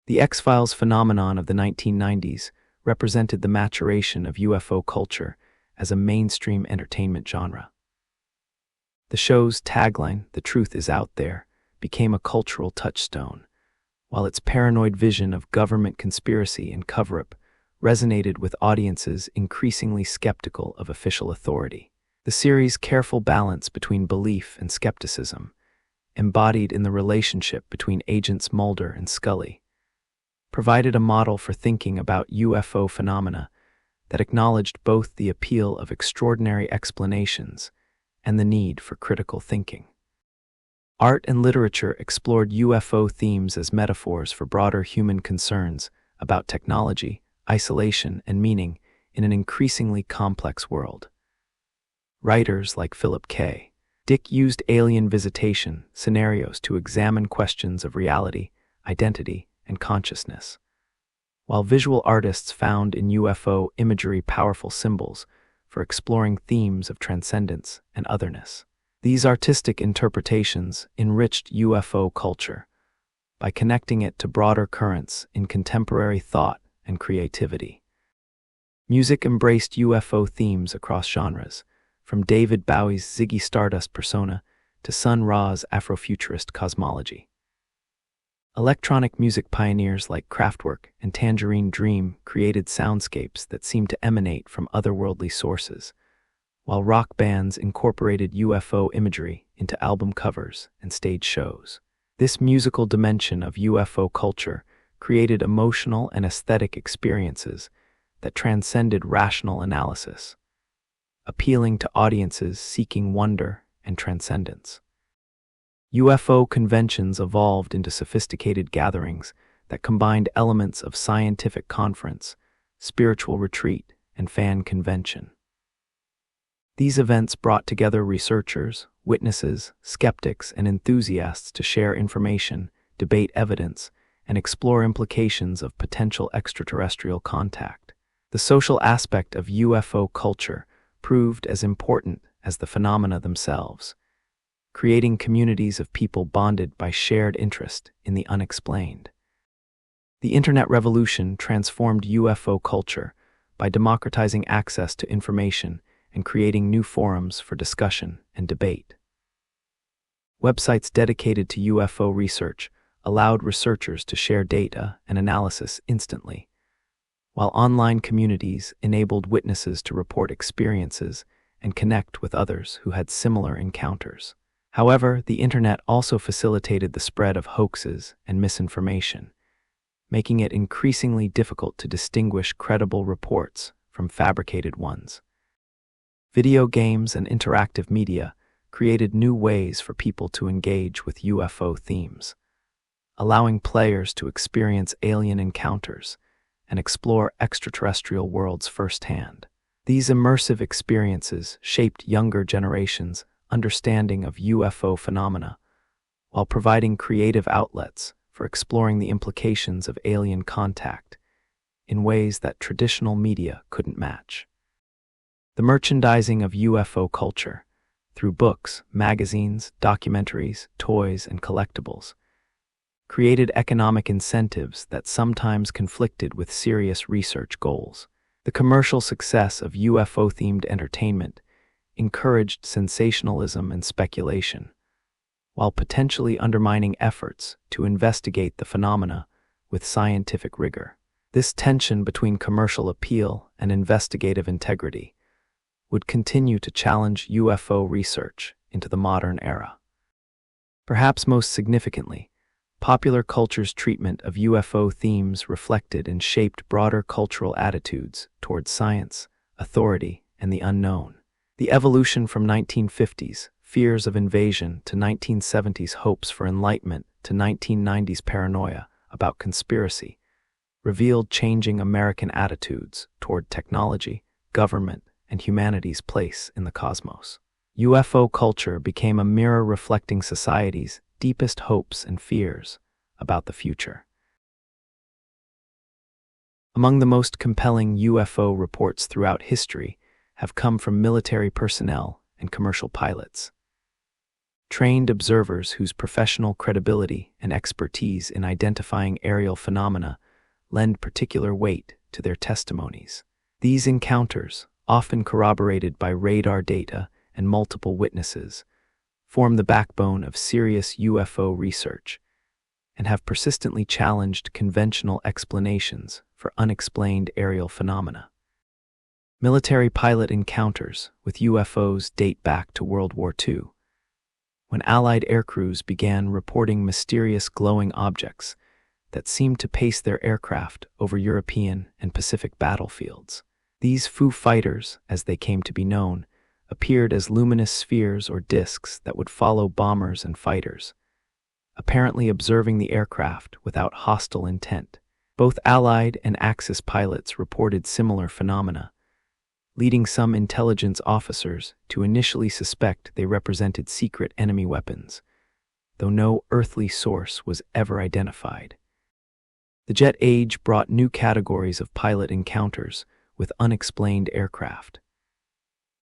The X-Files phenomenon of the 1990s represented the maturation of UFO culture as a mainstream entertainment genre. The show's tagline, "The truth is out there," became a cultural touchstone, while its paranoid vision of government conspiracy and cover-up resonated with audiences increasingly skeptical of official authority. The series' careful balance between belief and skepticism, embodied in the relationship between Agents Mulder and Scully, provided a model for thinking about UFO phenomena that acknowledged both the appeal of extraordinary explanations and the need for critical thinking. Art and literature explored UFO themes as metaphors for broader human concerns about technology, isolation, and meaning in an increasingly complex world. Writers like Philip K. Dick used alien visitation scenarios to examine questions of reality, identity, and consciousness, while visual artists found in UFO imagery powerful symbols for exploring themes of transcendence and otherness. These artistic interpretations enriched UFO culture by connecting it to broader currents in contemporary thought and creativity. Music embraced UFO themes across genres, from David Bowie's Ziggy Stardust persona to Sun Ra's Afrofuturist cosmology. Electronic music pioneers like Kraftwerk and Tangerine Dream created soundscapes that seemed to emanate from otherworldly sources, while rock bands incorporated UFO imagery into album covers and stage shows. This musical dimension of UFO culture created emotional and aesthetic experiences that transcended rational analysis, appealing to audiences seeking wonder and transcendence. UFO conventions evolved into sophisticated gatherings that combined elements of scientific conference, spiritual retreat, and fan convention. These events brought together researchers, witnesses, skeptics, and enthusiasts to share information, debate evidence, and explore implications of potential extraterrestrial contact. The social aspect of UFO culture proved as important as the phenomena themselves, creating communities of people bonded by shared interest in the unexplained. The Internet revolution transformed UFO culture by democratizing access to information and creating new forums for discussion and debate. Websites dedicated to UFO research allowed researchers to share data and analysis instantly, while online communities enabled witnesses to report experiences and connect with others who had similar encounters. However, the Internet also facilitated the spread of hoaxes and misinformation, making it increasingly difficult to distinguish credible reports from fabricated ones. Video games and interactive media created new ways for people to engage with UFO themes, allowing players to experience alien encounters and explore extraterrestrial worlds firsthand. These immersive experiences shaped younger generations' understanding of UFO phenomena, while providing creative outlets for exploring the implications of alien contact in ways that traditional media couldn't match. The merchandising of UFO culture, through books, magazines, documentaries, toys, and collectibles, created economic incentives that sometimes conflicted with serious research goals. The commercial success of UFO-themed entertainment encouraged sensationalism and speculation, while potentially undermining efforts to investigate the phenomena with scientific rigor. This tension between commercial appeal and investigative integrity would continue to challenge UFO research into the modern era. Perhaps most significantly, popular culture's treatment of UFO themes reflected and shaped broader cultural attitudes towards science, authority, and the unknown. The evolution from 1950s fears of invasion to 1970s hopes for enlightenment to 1990s paranoia about conspiracy revealed changing American attitudes toward technology, government, and humanity's place in the cosmos. UFO culture became a mirror reflecting society's deepest hopes and fears about the future. Among the most compelling UFO reports throughout history have come from military personnel and commercial pilots. Trained observers whose professional credibility and expertise in identifying aerial phenomena lend particular weight to their testimonies. These encounters, often corroborated by radar data and multiple witnesses, form the backbone of serious UFO research and have persistently challenged conventional explanations for unexplained aerial phenomena. Military pilot encounters with UFOs date back to World War II, when Allied aircrews began reporting mysterious glowing objects that seemed to pace their aircraft over European and Pacific battlefields. These Foo Fighters, as they came to be known, appeared as luminous spheres or disks that would follow bombers and fighters, apparently observing the aircraft without hostile intent. Both Allied and Axis pilots reported similar phenomena, leading some intelligence officers to initially suspect they represented secret enemy weapons, though no earthly source was ever identified. The jet age brought new categories of pilot encounters with unexplained aircraft.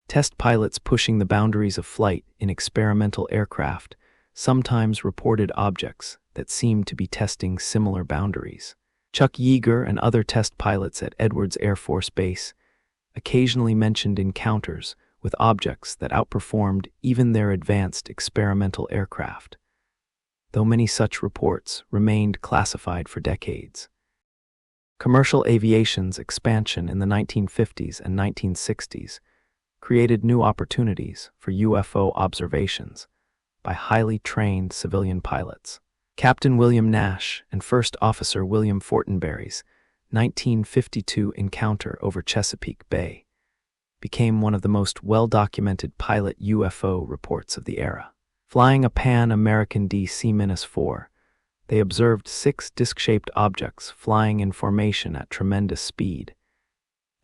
Test pilots pushing the boundaries of flight in experimental aircraft sometimes reported objects that seemed to be testing similar boundaries. Chuck Yeager and other test pilots at Edwards Air Force Base occasionally mentioned encounters with objects that outperformed even their advanced experimental aircraft, though many such reports remained classified for decades. Commercial aviation's expansion in the 1950s and 1960s created new opportunities for UFO observations by highly trained civilian pilots. Captain William Nash and First Officer William Fortenberry's 1952 encounter over Chesapeake Bay became one of the most well-documented pilot UFO reports of the era. Flying a Pan-American DC-4, they observed 6 disc-shaped objects flying in formation at tremendous speed,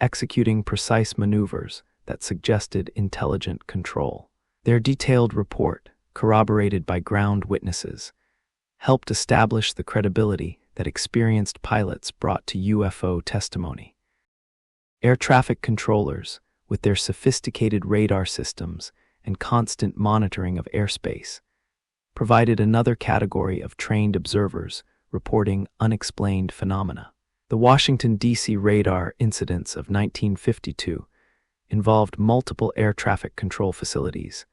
executing precise maneuvers that suggested intelligent control. Their detailed report, corroborated by ground witnesses, helped establish the credibility that experienced pilots brought to UFO testimony. Air traffic controllers, with their sophisticated radar systems and constant monitoring of airspace, provided another category of trained observers reporting unexplained phenomena. The Washington, D.C. radar incidents of 1952 involved multiple air traffic control facilities,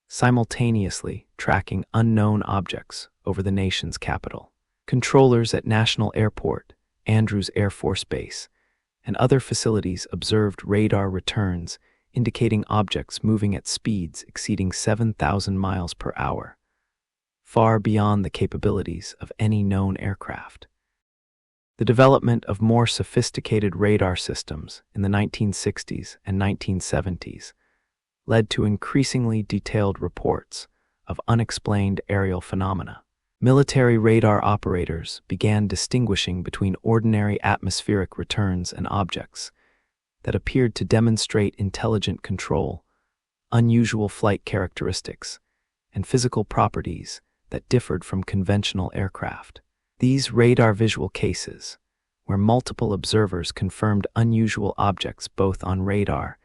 simultaneously tracking unknown objects over the nation's capital. Controllers at National Airport, Andrews Air Force Base, and other facilities observed radar returns indicating objects moving at speeds exceeding 7,000 miles per hour, far beyond the capabilities of any known aircraft. The development of more sophisticated radar systems in the 1960s and 1970s led to increasingly detailed reports of unexplained aerial phenomena. Military radar operators began distinguishing between ordinary atmospheric returns and objects that appeared to demonstrate intelligent control, unusual flight characteristics, and physical properties that differed from conventional aircraft. These radar visual cases, where multiple observers confirmed unusual objects both on radar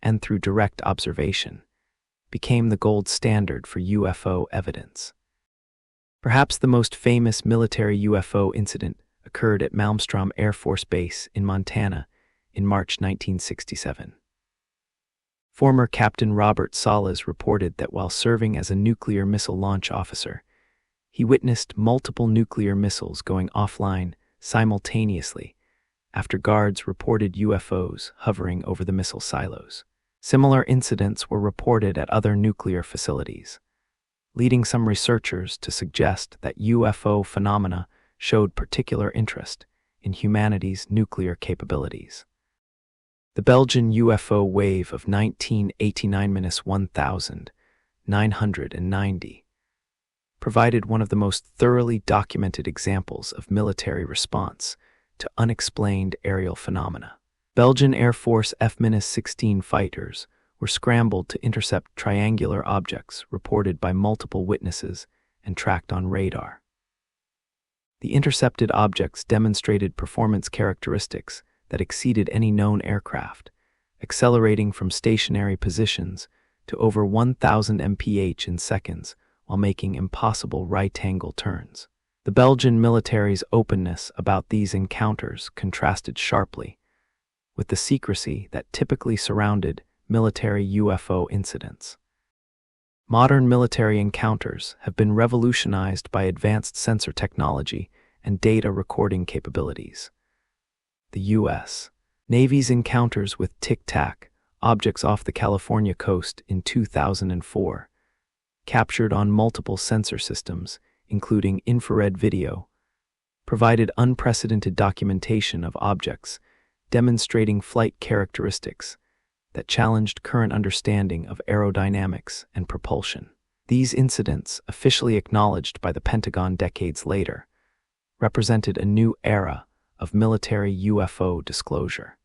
and through direct observation, became the gold standard for UFO evidence. Perhaps the most famous military UFO incident occurred at Malmstrom Air Force Base in Montana in March 1967. Former Captain Robert Salas reported that while serving as a nuclear missile launch officer, he witnessed multiple nuclear missiles going offline simultaneously after guards reported UFOs hovering over the missile silos. Similar incidents were reported at other nuclear facilities, leading some researchers to suggest that UFO phenomena showed particular interest in humanity's nuclear capabilities. The Belgian UFO wave of 1989-1990 provided one of the most thoroughly documented examples of military response to unexplained aerial phenomena. Belgian Air Force F-16 fighters were scrambled to intercept triangular objects reported by multiple witnesses and tracked on radar. The intercepted objects demonstrated performance characteristics that exceeded any known aircraft, accelerating from stationary positions to over 1,000 mph in seconds while making impossible right-angle turns. The Belgian military's openness about these encounters contrasted sharply with the secrecy that typically surrounded military UFO incidents. Modern military encounters have been revolutionized by advanced sensor technology and data recording capabilities. The U.S. Navy's encounters with Tic Tac objects off the California coast in 2004, captured on multiple sensor systems, including infrared video, provided unprecedented documentation of objects demonstrating flight characteristics that challenged current understanding of aerodynamics and propulsion. These incidents, officially acknowledged by the Pentagon decades later, represented a new era of military UFO disclosure.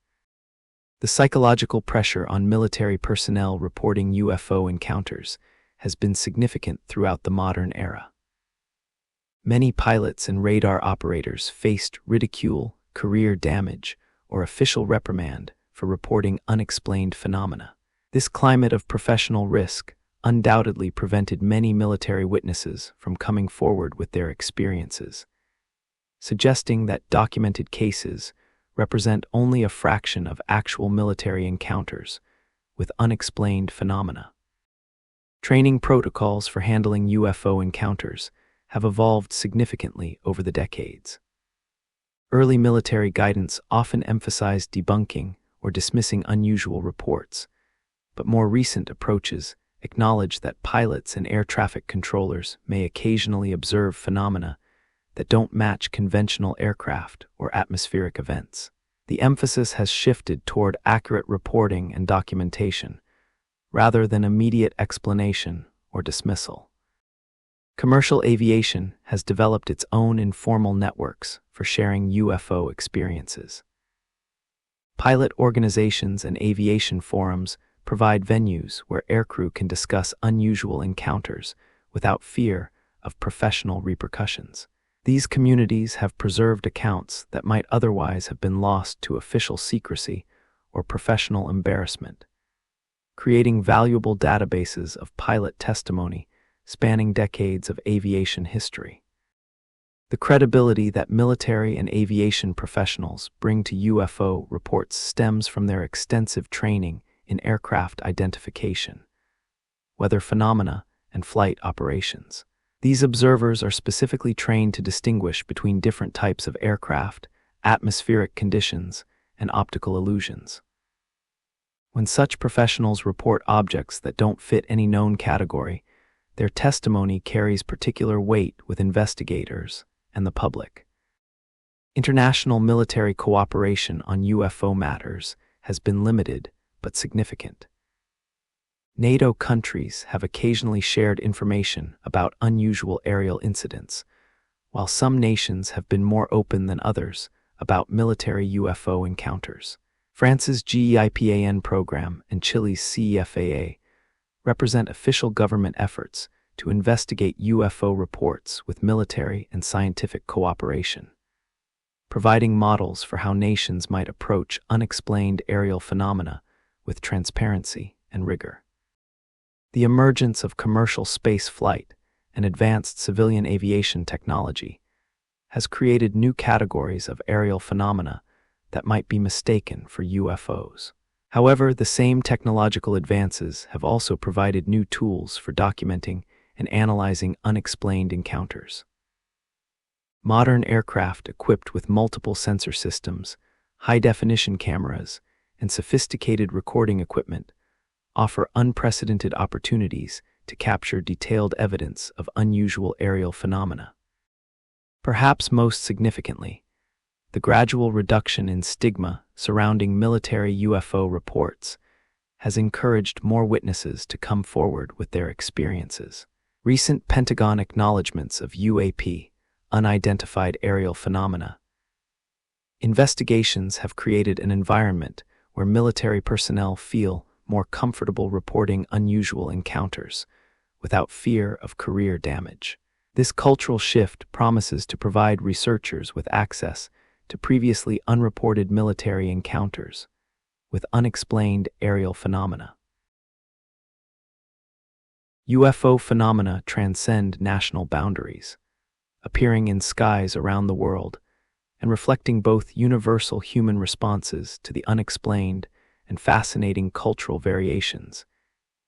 The psychological pressure on military personnel reporting UFO encounters has been significant throughout the modern era. Many pilots and radar operators faced ridicule, career damage, or official reprimand for reporting unexplained phenomena. This climate of professional risk undoubtedly prevented many military witnesses from coming forward with their experiences, suggesting that documented cases represent only a fraction of actual military encounters with unexplained phenomena. Training protocols for handling UFO encounters have evolved significantly over the decades. Early military guidance often emphasized debunking or dismissing unusual reports, but more recent approaches acknowledge that pilots and air traffic controllers may occasionally observe phenomena that don't match conventional aircraft or atmospheric events. The emphasis has shifted toward accurate reporting and documentation, rather than immediate explanation or dismissal. Commercial aviation has developed its own informal networks for sharing UFO experiences. Pilot organizations and aviation forums provide venues where aircrew can discuss unusual encounters without fear of professional repercussions. These communities have preserved accounts that might otherwise have been lost to official secrecy or professional embarrassment, creating valuable databases of pilot testimony spanning decades of aviation history. The credibility that military and aviation professionals bring to UFO reports stems from their extensive training in aircraft identification, weather phenomena, and flight operations. These observers are specifically trained to distinguish between different types of aircraft, atmospheric conditions, and optical illusions. When such professionals report objects that don't fit any known category, their testimony carries particular weight with investigators and the public. International military cooperation on UFO matters has been limited but significant. NATO countries have occasionally shared information about unusual aerial incidents, while some nations have been more open than others about military UFO encounters. France's GEIPAN program and Chile's CEFAA represent official government efforts to investigate UFO reports with military and scientific cooperation, providing models for how nations might approach unexplained aerial phenomena with transparency and rigor. The emergence of commercial space flight and advanced civilian aviation technology has created new categories of aerial phenomena that might be mistaken for UFOs. However, the same technological advances have also provided new tools for documenting and analyzing unexplained encounters. Modern aircraft equipped with multiple sensor systems, high-definition cameras, and sophisticated recording equipment offer unprecedented opportunities to capture detailed evidence of unusual aerial phenomena. Perhaps most significantly, the gradual reduction in stigma surrounding military UFO reports has encouraged more witnesses to come forward with their experiences. Recent Pentagon acknowledgments of UAP, unidentified aerial phenomena, investigations have created an environment where military personnel feel more comfortable reporting unusual encounters, without fear of career damage. This cultural shift promises to provide researchers with access to previously unreported military encounters with unexplained aerial phenomena. UFO phenomena transcend national boundaries, appearing in skies around the world and reflecting both universal human responses to the unexplained and fascinating cultural variations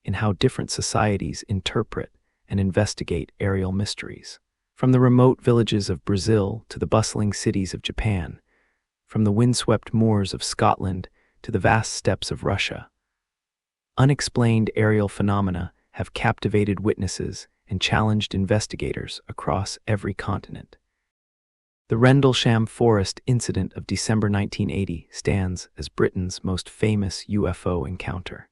in how different societies interpret and investigate aerial mysteries. From the remote villages of Brazil to the bustling cities of Japan, from the windswept moors of Scotland to the vast steppes of Russia, unexplained aerial phenomena have captivated witnesses and challenged investigators across every continent. The Rendlesham Forest incident of December 1980 stands as Britain's most famous UFO encounter.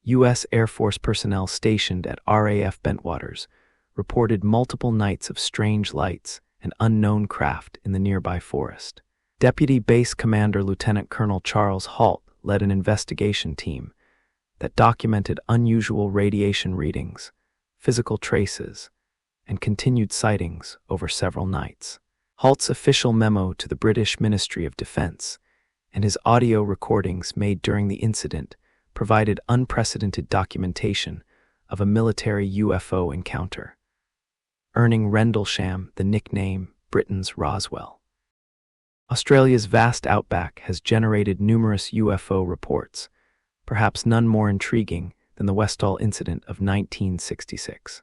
U.S. Air Force personnel stationed at RAF Bentwaters reported multiple nights of strange lights and unknown craft in the nearby forest. Deputy Base Commander Lieutenant Colonel Charles Halt led an investigation team that documented unusual radiation readings, physical traces, and continued sightings over several nights. Halt's official memo to the British Ministry of Defence and his audio recordings made during the incident provided unprecedented documentation of a military UFO encounter, earning Rendlesham the nickname Britain's Roswell. Australia's vast outback has generated numerous UFO reports, perhaps none more intriguing than the Westall incident of 1966.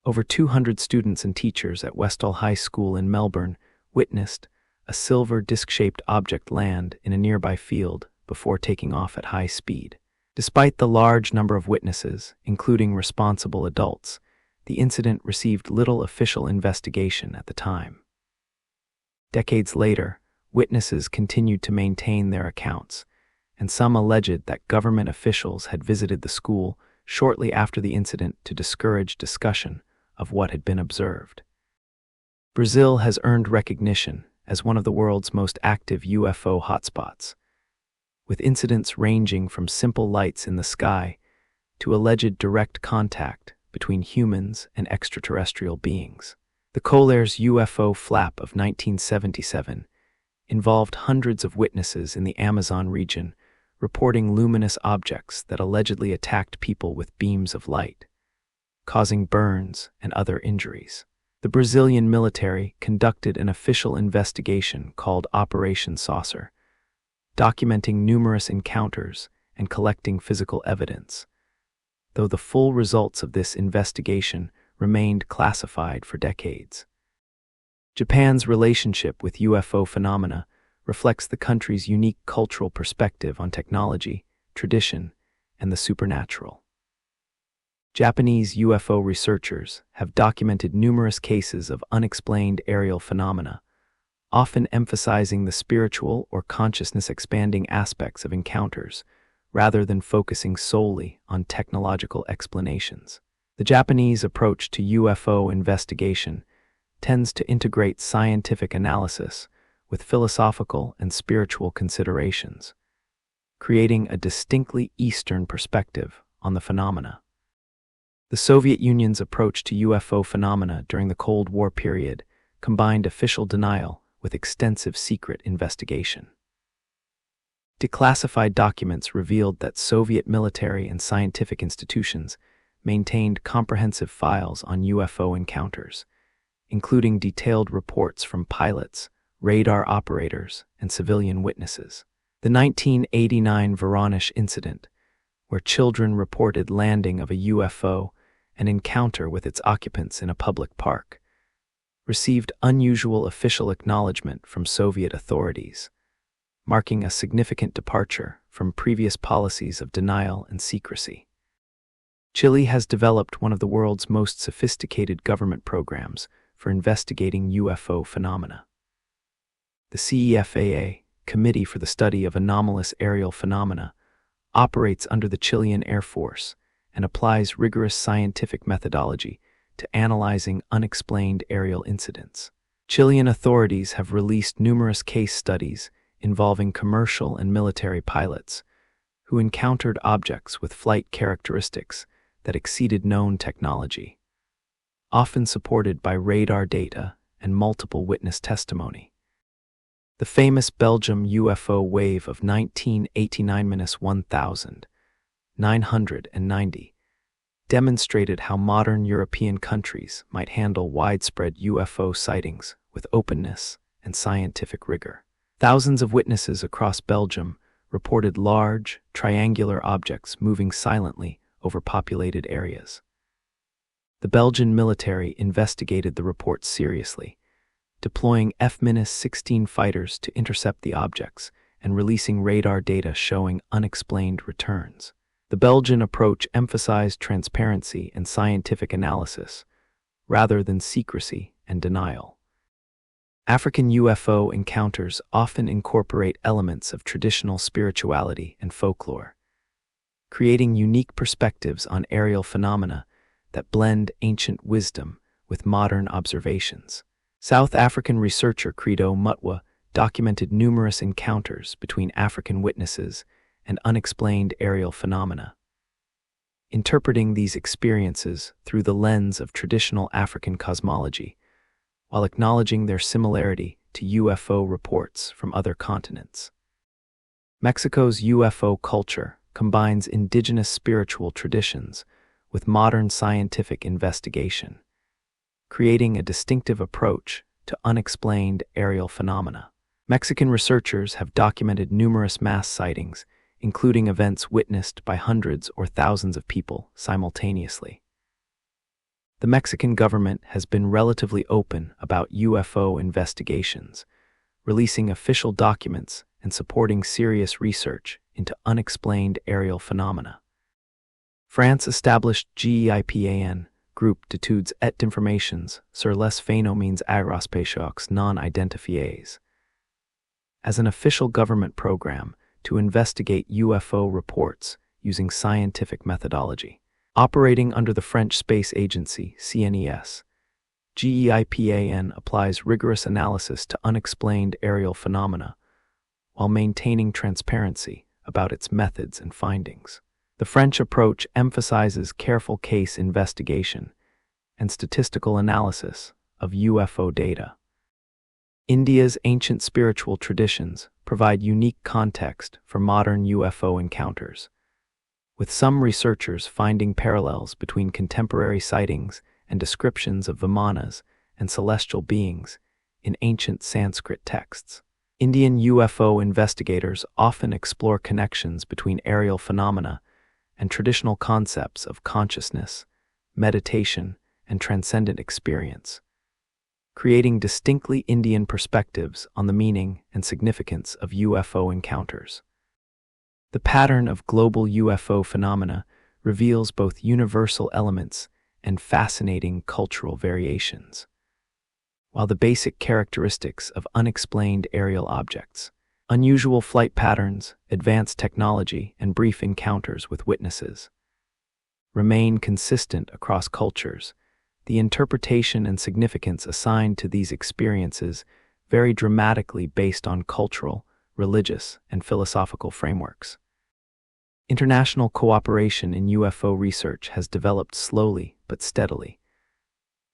Over 200 students and teachers at Westall High School in Melbourne witnessed a silver disc-shaped object land in a nearby field before taking off at high speed. Despite the large number of witnesses, including responsible adults, the incident received little official investigation at the time. Decades later, witnesses continued to maintain their accounts, and some alleged that government officials had visited the school shortly after the incident to discourage discussion of what had been observed. Brazil has earned recognition as one of the world's most active UFO hotspots, with incidents ranging from simple lights in the sky to alleged direct contact between humans and extraterrestrial beings. The Colares UFO flap of 1977 involved hundreds of witnesses in the Amazon region reporting luminous objects that allegedly attacked people with beams of light, causing burns and other injuries. The Brazilian military conducted an official investigation called Operation Saucer, documenting numerous encounters and collecting physical evidence, though the full results of this investigation remained classified for decades. Japan's relationship with UFO phenomena reflects the country's unique cultural perspective on technology, tradition, and the supernatural. Japanese UFO researchers have documented numerous cases of unexplained aerial phenomena, often emphasizing the spiritual or consciousness-expanding aspects of encounters, rather than focusing solely on technological explanations. The Japanese approach to UFO investigation tends to integrate scientific analysis with philosophical and spiritual considerations, creating a distinctly Eastern perspective on the phenomena. The Soviet Union's approach to UFO phenomena during the Cold War period combined official denial with extensive secret investigation. Declassified documents revealed that Soviet military and scientific institutions maintained comprehensive files on UFO encounters, including detailed reports from pilots, radar operators, and civilian witnesses. The 1989 Voronezh incident, where children reported landing of a UFO and encounter with its occupants in a public park, received unusual official acknowledgement from Soviet authorities, marking a significant departure from previous policies of denial and secrecy. Chile has developed one of the world's most sophisticated government programs for investigating UFO phenomena. The CEFAA, Committee for the Study of Anomalous Aerial Phenomena, operates under the Chilean Air Force and applies rigorous scientific methodology to analyzing unexplained aerial incidents. Chilean authorities have released numerous case studies involving commercial and military pilots who encountered objects with flight characteristics that exceeded known technology, often supported by radar data and multiple witness testimony. The famous Belgium UFO wave of 1989-1990 demonstrated how modern European countries might handle widespread UFO sightings with openness and scientific rigor. Thousands of witnesses across Belgium reported large, triangular objects moving silently over populated areas. The Belgian military investigated the reports seriously, deploying F-16 fighters to intercept the objects and releasing radar data showing unexplained returns. The Belgian approach emphasized transparency and scientific analysis, rather than secrecy and denial. African UFO encounters often incorporate elements of traditional spirituality and folklore, creating unique perspectives on aerial phenomena that blend ancient wisdom with modern observations. South African researcher Credo Mutwa documented numerous encounters between African witnesses and unexplained aerial phenomena. Interpreting these experiences through the lens of traditional African cosmology, while acknowledging their similarity to UFO reports from other continents. Mexico's UFO culture combines indigenous spiritual traditions with modern scientific investigation, creating a distinctive approach to unexplained aerial phenomena. Mexican researchers have documented numerous mass sightings, including events witnessed by hundreds or thousands of people simultaneously. The Mexican government has been relatively open about UFO investigations, releasing official documents and supporting serious research into unexplained aerial phenomena. France established GEIPAN, Groupe d'études et d'informations sur les phénomènes aérospatiaux non identifiés, as an official government program to investigate UFO reports using scientific methodology. Operating under the French space agency, CNES, GEIPAN applies rigorous analysis to unexplained aerial phenomena while maintaining transparency about its methods and findings. The French approach emphasizes careful case investigation and statistical analysis of UFO data. India's ancient spiritual traditions provide unique context for modern UFO encounters, with some researchers finding parallels between contemporary sightings and descriptions of vimanas and celestial beings in ancient Sanskrit texts. Indian UFO investigators often explore connections between aerial phenomena and traditional concepts of consciousness, meditation, and transcendent experience, creating distinctly Indian perspectives on the meaning and significance of UFO encounters. The pattern of global UFO phenomena reveals both universal elements and fascinating cultural variations. While the basic characteristics of unexplained aerial objects, unusual flight patterns, advanced technology, and brief encounters with witnesses remain consistent across cultures, the interpretation and significance assigned to these experiences vary dramatically based on cultural, religious, and philosophical frameworks. International cooperation in UFO research has developed slowly but steadily,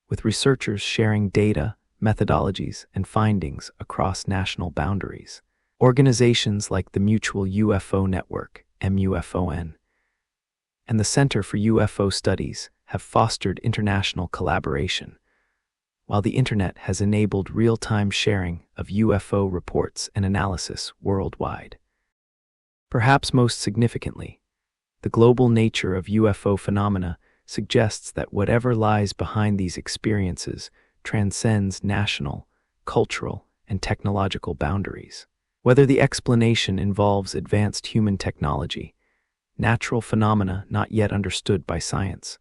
with researchers sharing data, methodologies, and findings across national boundaries. Organizations like the Mutual UFO Network, MUFON, and the Center for UFO Studies have fostered international collaboration, while the Internet has enabled real-time sharing of UFO reports and analysis worldwide. Perhaps most significantly, the global nature of UFO phenomena suggests that whatever lies behind these experiences transcends national, cultural, and technological boundaries. Whether the explanation involves advanced human technology, natural phenomena not yet understood by science,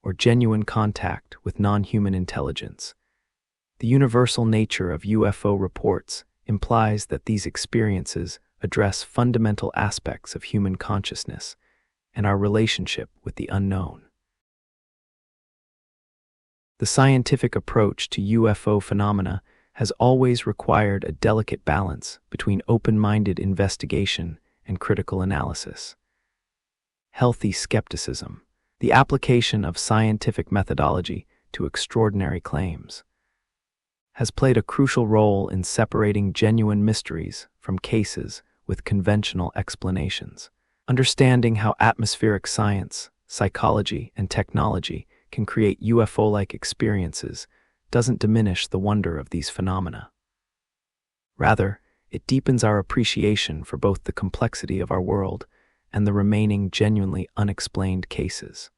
or genuine contact with non-human intelligence, the universal nature of UFO reports implies that these experiences address fundamental aspects of human consciousness and our relationship with the unknown. The scientific approach to UFO phenomena has always required a delicate balance between open-minded investigation and critical analysis. healthy skepticism, the application of scientific methodology to extraordinary claims, has played a crucial role in separating genuine mysteries from cases with conventional explanations. Understanding how atmospheric science, psychology, and technology can create UFO-like experiences doesn't diminish the wonder of these phenomena. Rather, it deepens our appreciation for both the complexity of our world and the remaining genuinely unexplained cases.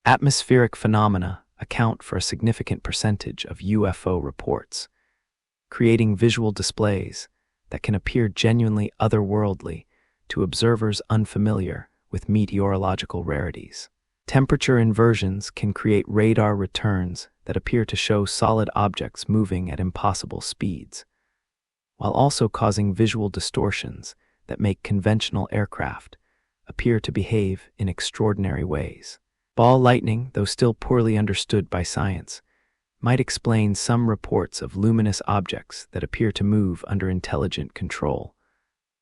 Atmospheric phenomena account for a significant percentage of UFO reports, creating visual displays that can appear genuinely otherworldly to observers unfamiliar with meteorological rarities. Temperature inversions can create radar returns that appear to show solid objects moving at impossible speeds, while also causing visual distortions that make conventional aircraft appear to behave in extraordinary ways. Ball lightning, though still poorly understood by science, might explain some reports of luminous objects that appear to move under intelligent control,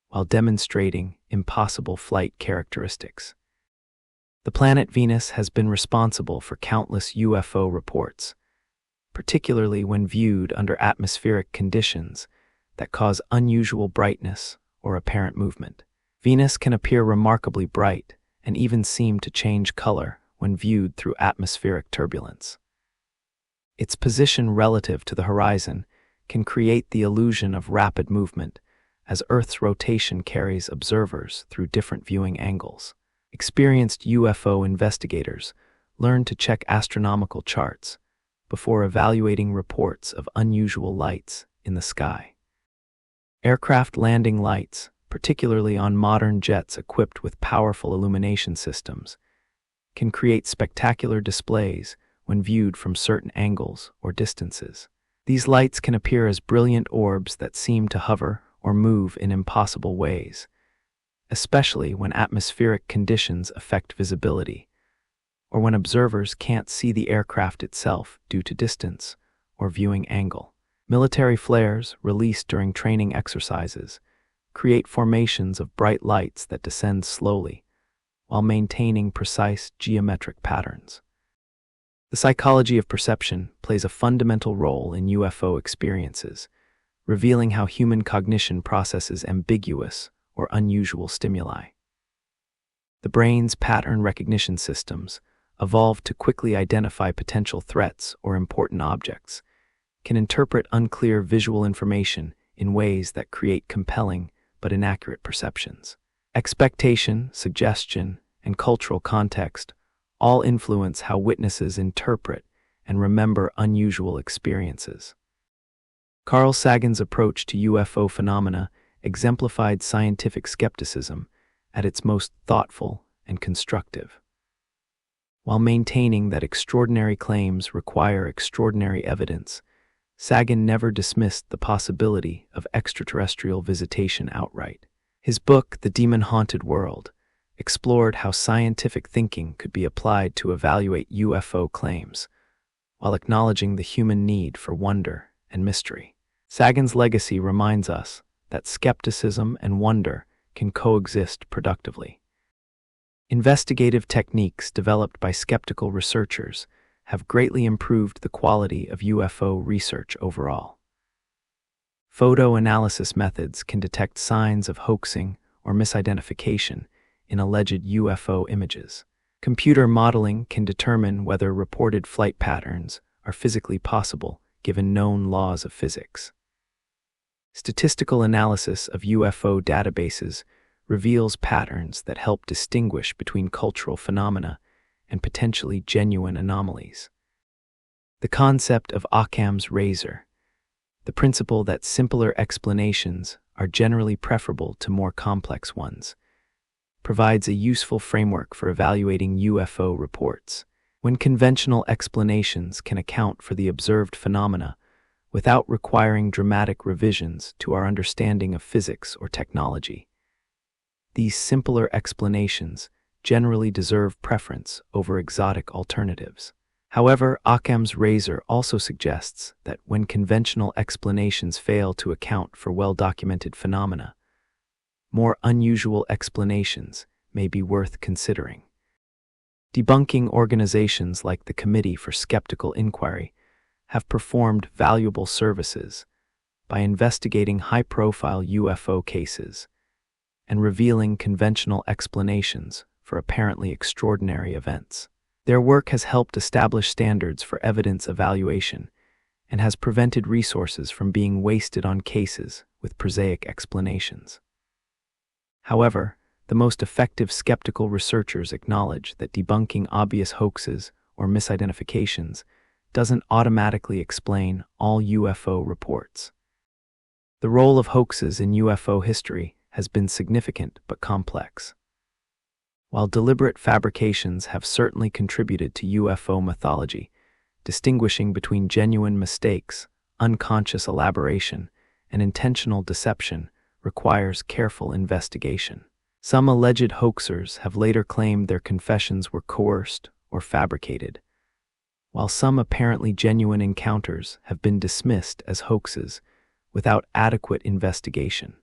while demonstrating impossible flight characteristics. The planet Venus has been responsible for countless UFO reports, particularly when viewed under atmospheric conditions that cause unusual brightness or apparent movement. Venus can appear remarkably bright and even seem to change color when viewed through atmospheric turbulence. Its position relative to the horizon can create the illusion of rapid movement, as Earth's rotation carries observers through different viewing angles. Experienced UFO investigators learn to check astronomical charts before evaluating reports of unusual lights in the sky. Aircraft landing lights, particularly on modern jets equipped with powerful illumination systems, can create spectacular displays when viewed from certain angles or distances. These lights can appear as brilliant orbs that seem to hover or move in impossible ways, especially when atmospheric conditions affect visibility, or when observers can't see the aircraft itself due to distance or viewing angle. Military flares, released during training exercises, create formations of bright lights that descend slowly, while maintaining precise geometric patterns. The psychology of perception plays a fundamental role in UFO experiences, revealing how human cognition processes ambiguous or unusual stimuli. The brain's pattern recognition systems, evolved to quickly identify potential threats or important objects, can interpret unclear visual information in ways that create compelling but inaccurate perceptions. Expectation, suggestion, and cultural context all influence how witnesses interpret and remember unusual experiences. Carl Sagan's approach to UFO phenomena exemplified scientific skepticism at its most thoughtful and constructive. While maintaining that extraordinary claims require extraordinary evidence, Sagan never dismissed the possibility of extraterrestrial visitation outright. His book, The Demon-Haunted World, explored how scientific thinking could be applied to evaluate UFO claims, while acknowledging the human need for wonder and mystery. Sagan's legacy reminds us that skepticism and wonder can coexist productively. Investigative techniques developed by skeptical researchers have greatly improved the quality of UFO research overall. Photo analysis methods can detect signs of hoaxing or misidentification in alleged UFO images. Computer modeling can determine whether reported flight patterns are physically possible given known laws of physics. Statistical analysis of UFO databases reveals patterns that help distinguish between cultural phenomena and potentially genuine anomalies. The concept of Occam's razor, the principle that simpler explanations are generally preferable to more complex ones, provides a useful framework for evaluating UFO reports. When conventional explanations can account for the observed phenomena without requiring dramatic revisions to our understanding of physics or technology, these simpler explanations generally deserve preference over exotic alternatives. However, Occam's razor also suggests that when conventional explanations fail to account for well-documented phenomena, more unusual explanations may be worth considering. Debunking organizations like the Committee for Skeptical Inquiry have performed valuable services by investigating high-profile UFO cases and revealing conventional explanations for apparently extraordinary events. Their work has helped establish standards for evidence evaluation and has prevented resources from being wasted on cases with prosaic explanations. However, the most effective skeptical researchers acknowledge that debunking obvious hoaxes or misidentifications doesn't automatically explain all UFO reports. The role of hoaxes in UFO history has been significant but complex. While deliberate fabrications have certainly contributed to UFO mythology, distinguishing between genuine mistakes, unconscious elaboration, and intentional deception requires careful investigation. Some alleged hoaxers have later claimed their confessions were coerced or fabricated, while some apparently genuine encounters have been dismissed as hoaxes without adequate investigation.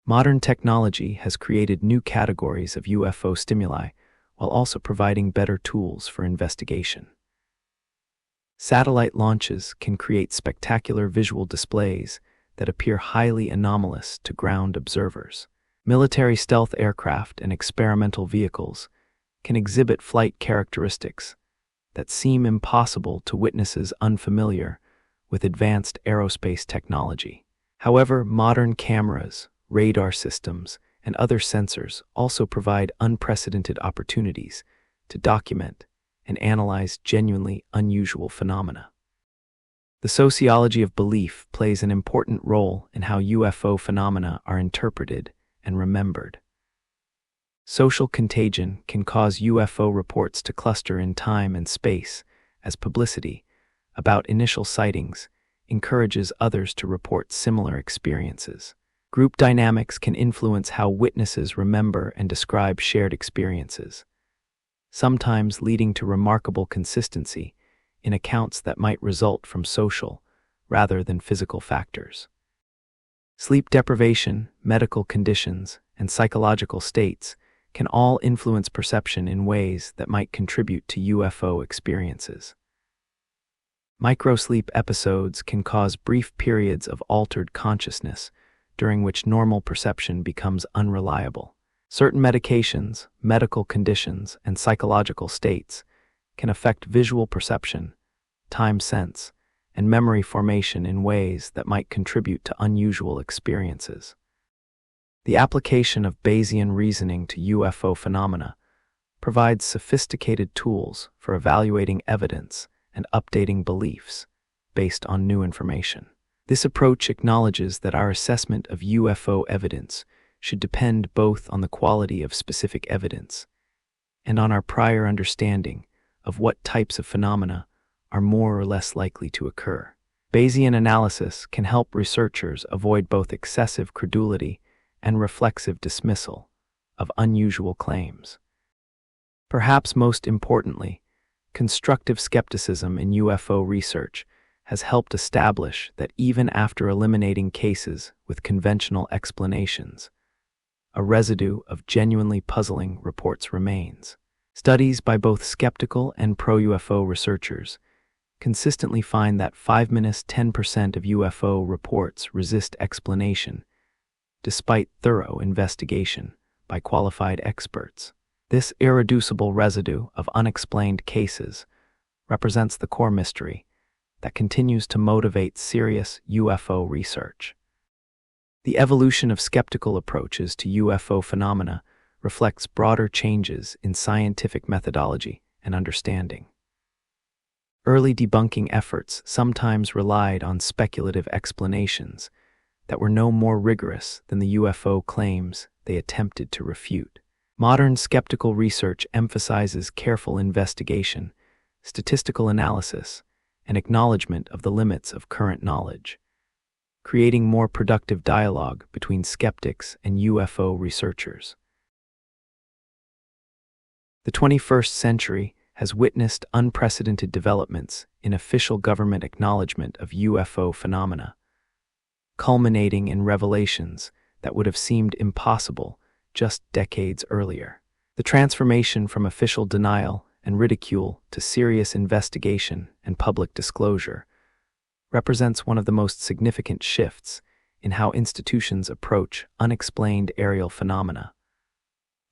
Modern technology has created new categories of UFO stimuli while also providing better tools for investigation. Satellite launches can create spectacular visual displays that appear highly anomalous to ground observers. Military stealth aircraft and experimental vehicles can exhibit flight characteristics that seem impossible to witnesses unfamiliar with advanced aerospace technology. However, modern cameras, radar systems, and other sensors also provide unprecedented opportunities to document and analyze genuinely unusual phenomena. The sociology of belief plays an important role in how UFO phenomena are interpreted and remembered. Social contagion can cause UFO reports to cluster in time and space, as publicity about initial sightings encourages others to report similar experiences. Group dynamics can influence how witnesses remember and describe shared experiences, sometimes leading to remarkable consistency in accounts that might result from social rather than physical factors. Sleep deprivation, medical conditions, and psychological states can all influence perception in ways that might contribute to UFO experiences. Microsleep episodes can cause brief periods of altered consciousness during which normal perception becomes unreliable. Certain medications, medical conditions, and psychological states can affect visual perception, time sense, and memory formation in ways that might contribute to unusual experiences. The application of Bayesian reasoning to UFO phenomena provides sophisticated tools for evaluating evidence and updating beliefs based on new information. This approach acknowledges that our assessment of UFO evidence should depend both on the quality of specific evidence and on our prior understanding of what types of phenomena are more or less likely to occur. Bayesian analysis can help researchers avoid both excessive credulity and reflexive dismissal of unusual claims. Perhaps most importantly, constructive skepticism in UFO research has helped establish that even after eliminating cases with conventional explanations, a residue of genuinely puzzling reports remains. Studies by both skeptical and pro-UFO researchers consistently find that 5–10% of UFO reports resist explanation, despite thorough investigation by qualified experts. This irreducible residue of unexplained cases represents the core mystery that continues to motivate serious UFO research. The evolution of skeptical approaches to UFO phenomena reflects broader changes in scientific methodology and understanding. Early debunking efforts sometimes relied on speculative explanations that were no more rigorous than the UFO claims they attempted to refute. Modern skeptical research emphasizes careful investigation, statistical analysis, and acknowledgement of the limits of current knowledge, creating more productive dialogue between skeptics and UFO researchers. The 21st century has witnessed unprecedented developments in official government acknowledgement of UFO phenomena, culminating in revelations that would have seemed impossible just decades earlier. The transformation from official denial and ridicule to serious investigation and public disclosure represents one of the most significant shifts in how institutions approach unexplained aerial phenomena,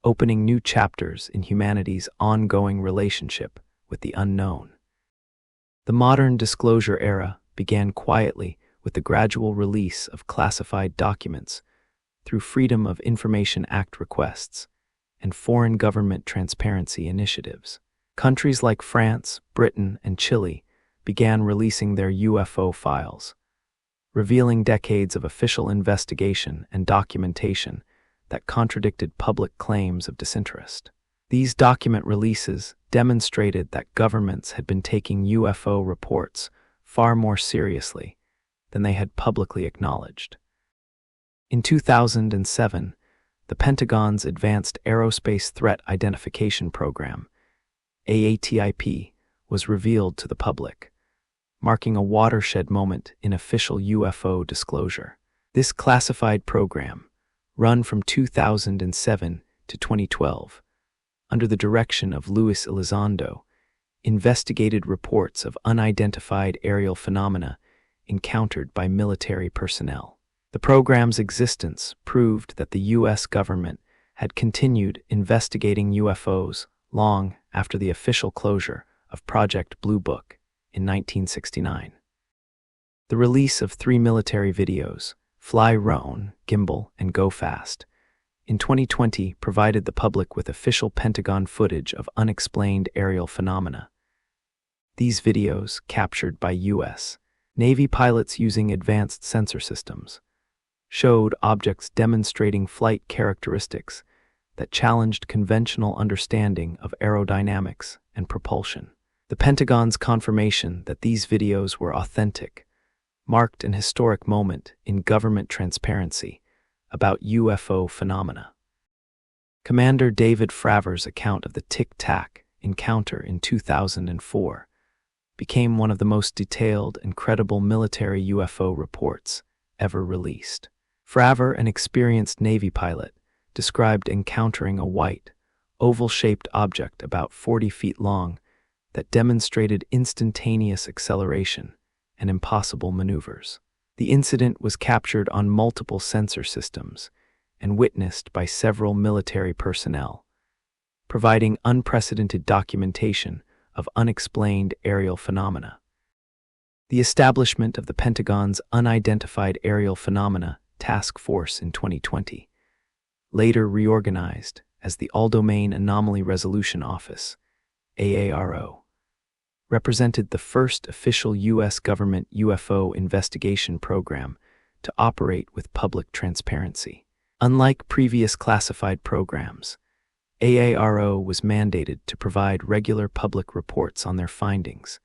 opening new chapters in humanity's ongoing relationship with the unknown. The modern disclosure era began quietly with the gradual release of classified documents through Freedom of Information Act requests and foreign government transparency initiatives. Countries like France, Britain, and Chile began releasing their UFO files, revealing decades of official investigation and documentation that contradicted public claims of disinterest. These document releases demonstrated that governments had been taking UFO reports far more seriously than they had publicly acknowledged. In 2007, the Pentagon's Advanced Aerospace Threat Identification Program, AATIP, was revealed to the public, marking a watershed moment in official UFO disclosure. This classified program, run from 2007 to 2012, under the direction of Luis Elizondo, investigated reports of unidentified aerial phenomena encountered by military personnel. The program's existence proved that the U.S. government had continued investigating UFOs long after the official closure of Project Blue Book in 1969. The release of 3 military videos, Fly Roan, Gimbal, and Go Fast, in 2020 provided the public with official Pentagon footage of unexplained aerial phenomena. These videos, captured by U.S. Navy pilots using advanced sensor systems, showed objects demonstrating flight characteristics that challenged conventional understanding of aerodynamics and propulsion. The Pentagon's confirmation that these videos were authentic marked an historic moment in government transparency about UFO phenomena. Commander David Fravor's account of the Tic Tac encounter in 2004 became one of the most detailed and credible military UFO reports ever released. Fravor, an experienced Navy pilot, described encountering a white, oval-shaped object about 40 feet long that demonstrated instantaneous acceleration and impossible maneuvers. The incident was captured on multiple sensor systems and witnessed by several military personnel, providing unprecedented documentation of unexplained aerial phenomena. The establishment of the Pentagon's Unidentified Aerial Phenomena Task Force in 2020, later reorganized as the All-Domain Anomaly Resolution Office, AARO, represented the first official U.S. government UFO investigation program to operate with public transparency. Unlike previous classified programs, AARO was mandated to provide regular public reports on their findings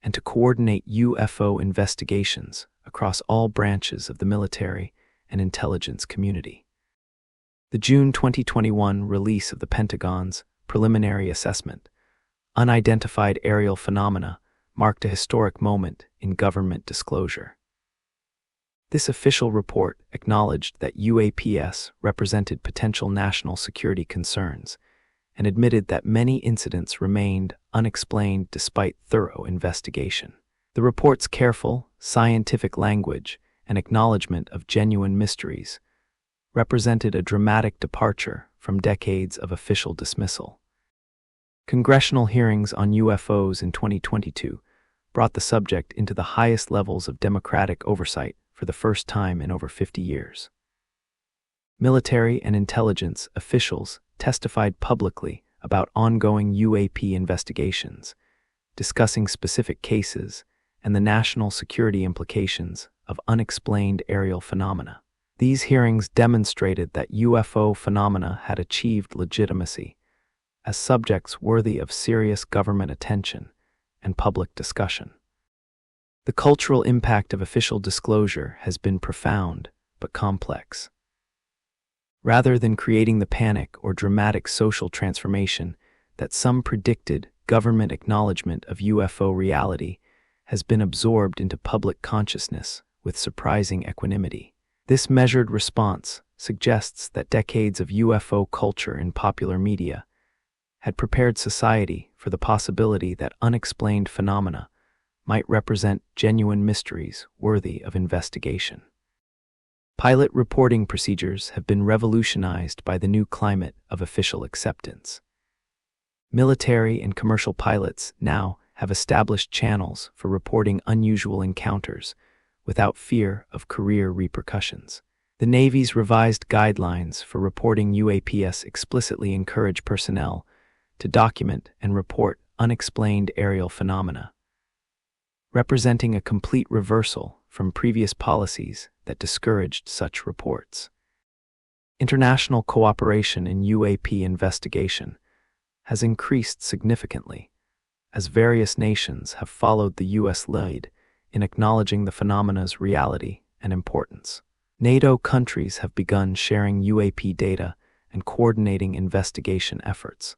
and to coordinate UFO investigations across all branches of the military and intelligence community. The June 2021 release of the Pentagon's preliminary assessment, Unidentified Aerial Phenomena, marked a historic moment in government disclosure. This official report acknowledged that UAPs represented potential national security concerns and admitted that many incidents remained unexplained despite thorough investigation. The report's careful, scientific language and acknowledgement of genuine mysteries represented a dramatic departure from decades of official dismissal. Congressional hearings on UFOs in 2022 brought the subject into the highest levels of democratic oversight for the first time in over 50 years. Military and intelligence officials testified publicly about ongoing UAP investigations, discussing specific cases and the national security implications of unexplained aerial phenomena. These hearings demonstrated that UFO phenomena had achieved legitimacy as subjects worthy of serious government attention and public discussion. The cultural impact of official disclosure has been profound but complex. Rather than creating the panic or dramatic social transformation that some predicted, government acknowledgement of UFO reality has been absorbed into public consciousness with surprising equanimity. This measured response suggests that decades of UFO culture in popular media had prepared society for the possibility that unexplained phenomena might represent genuine mysteries worthy of investigation. Pilot reporting procedures have been revolutionized by the new climate of official acceptance. Military and commercial pilots now have established channels for reporting unusual encounters without fear of career repercussions. The Navy's revised guidelines for reporting UAPs explicitly encourage personnel to document and report unexplained aerial phenomena, representing a complete reversal from previous policies that discouraged such reports. International cooperation in UAP investigation has increased significantly as various nations have followed the U.S. lead in acknowledging the phenomena's reality and importance. NATO countries have begun sharing UAP data and coordinating investigation efforts,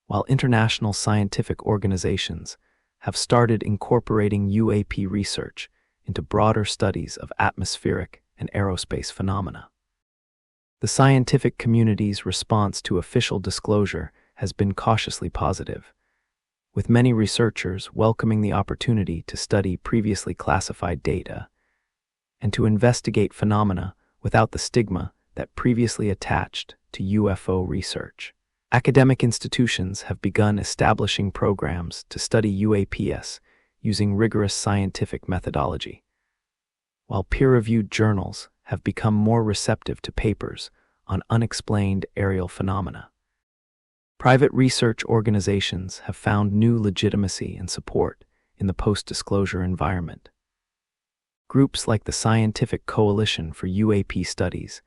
while international scientific organizations have started incorporating UAP research into broader studies of atmospheric and aerospace phenomena. The scientific community's response to official disclosure has been cautiously positive, with many researchers welcoming the opportunity to study previously classified data and to investigate phenomena without the stigma that previously attached to UFO research. Academic institutions have begun establishing programs to study UAPs using rigorous scientific methodology, while peer-reviewed journals have become more receptive to papers on unexplained aerial phenomena. Private research organizations have found new legitimacy and support in the post-disclosure environment. Groups like the Scientific Coalition for UAP Studies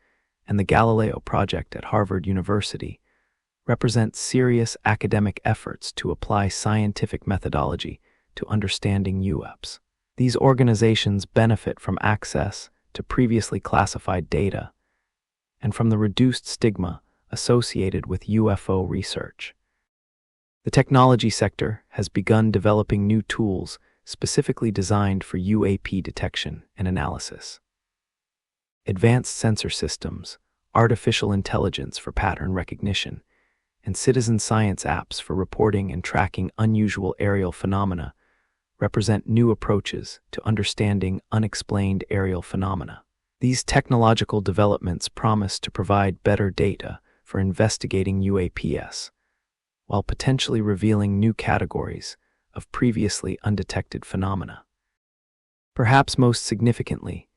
and the Galileo Project at Harvard University represent serious academic efforts to apply scientific methodology to understanding UFOs. These organizations benefit from access to previously classified data and from the reduced stigma associated with UFO research. The technology sector has begun developing new tools specifically designed for UAP detection and analysis. Advanced sensor systems, artificial intelligence for pattern recognition, and citizen science apps for reporting and tracking unusual aerial phenomena represent new approaches to understanding unexplained aerial phenomena. These technological developments promise to provide better data for investigating UAPs, while potentially revealing new categories of previously undetected phenomena. Perhaps most significantly,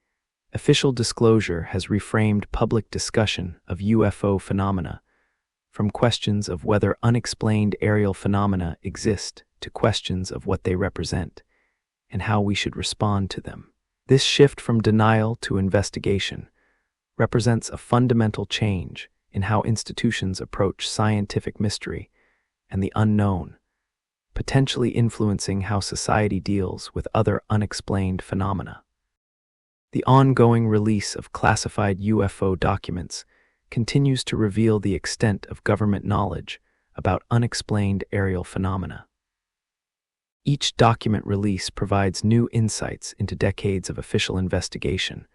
official disclosure has reframed public discussion of UFO phenomena from questions of whether unexplained aerial phenomena exist to questions of what they represent and how we should respond to them. This shift from denial to investigation represents a fundamental change in how institutions approach scientific mystery and the unknown, potentially influencing how society deals with other unexplained phenomena. The ongoing release of classified UFO documents continues to reveal the extent of government knowledge about unexplained aerial phenomena. Each document release provides new insights into decades of official investigation,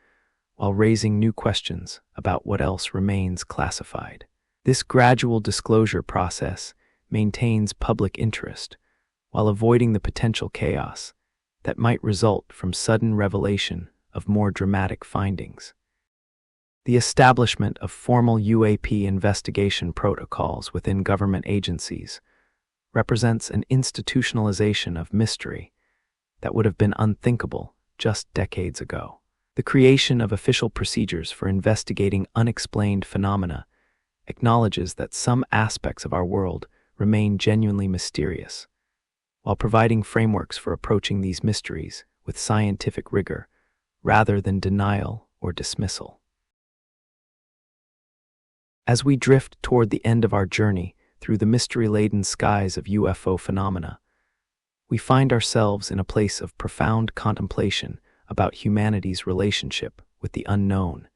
while raising new questions about what else remains classified. This gradual disclosure process maintains public interest while avoiding the potential chaos that might result from sudden revelation of more dramatic findings. The establishment of formal UAP investigation protocols within government agencies represents an institutionalization of mystery that would have been unthinkable just decades ago. The creation of official procedures for investigating unexplained phenomena acknowledges that some aspects of our world remain genuinely mysterious, while providing frameworks for approaching these mysteries with scientific rigor rather than denial or dismissal. As we drift toward the end of our journey through the mystery-laden skies of UFO phenomena, we find ourselves in a place of profound contemplation about humanity's relationship with the unknown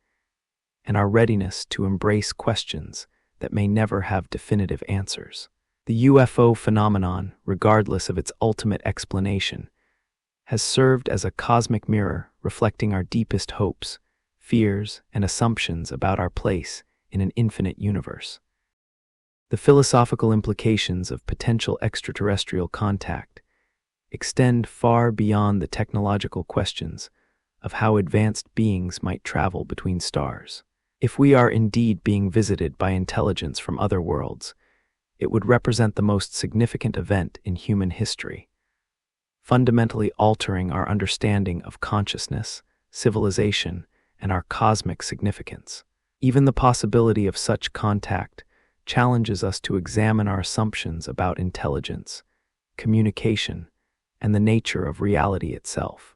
and our readiness to embrace questions that may never have definitive answers. The UFO phenomenon, regardless of its ultimate explanation, has served as a cosmic mirror reflecting our deepest hopes, fears, and assumptions about our place in an infinite universe. The philosophical implications of potential extraterrestrial contact extend far beyond the technological questions of how advanced beings might travel between stars. If we are indeed being visited by intelligence from other worlds, it would represent the most significant event in human history, fundamentally altering our understanding of consciousness, civilization, and our cosmic significance. Even the possibility of such contact challenges us to examine our assumptions about intelligence, communication, and the nature of reality itself.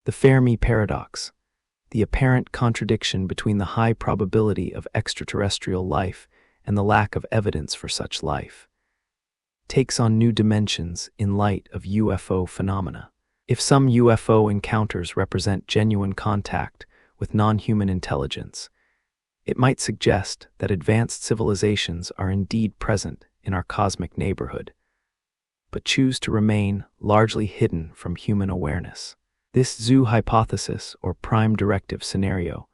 The Fermi paradox, the apparent contradiction between the high probability of extraterrestrial life and the lack of evidence for such life, takes on new dimensions in light of UFO phenomena. If some UFO encounters represent genuine contact with non-human intelligence, it might suggest that advanced civilizations are indeed present in our cosmic neighborhood, but choose to remain largely hidden from human awareness. This zoo hypothesis, or prime directive scenario,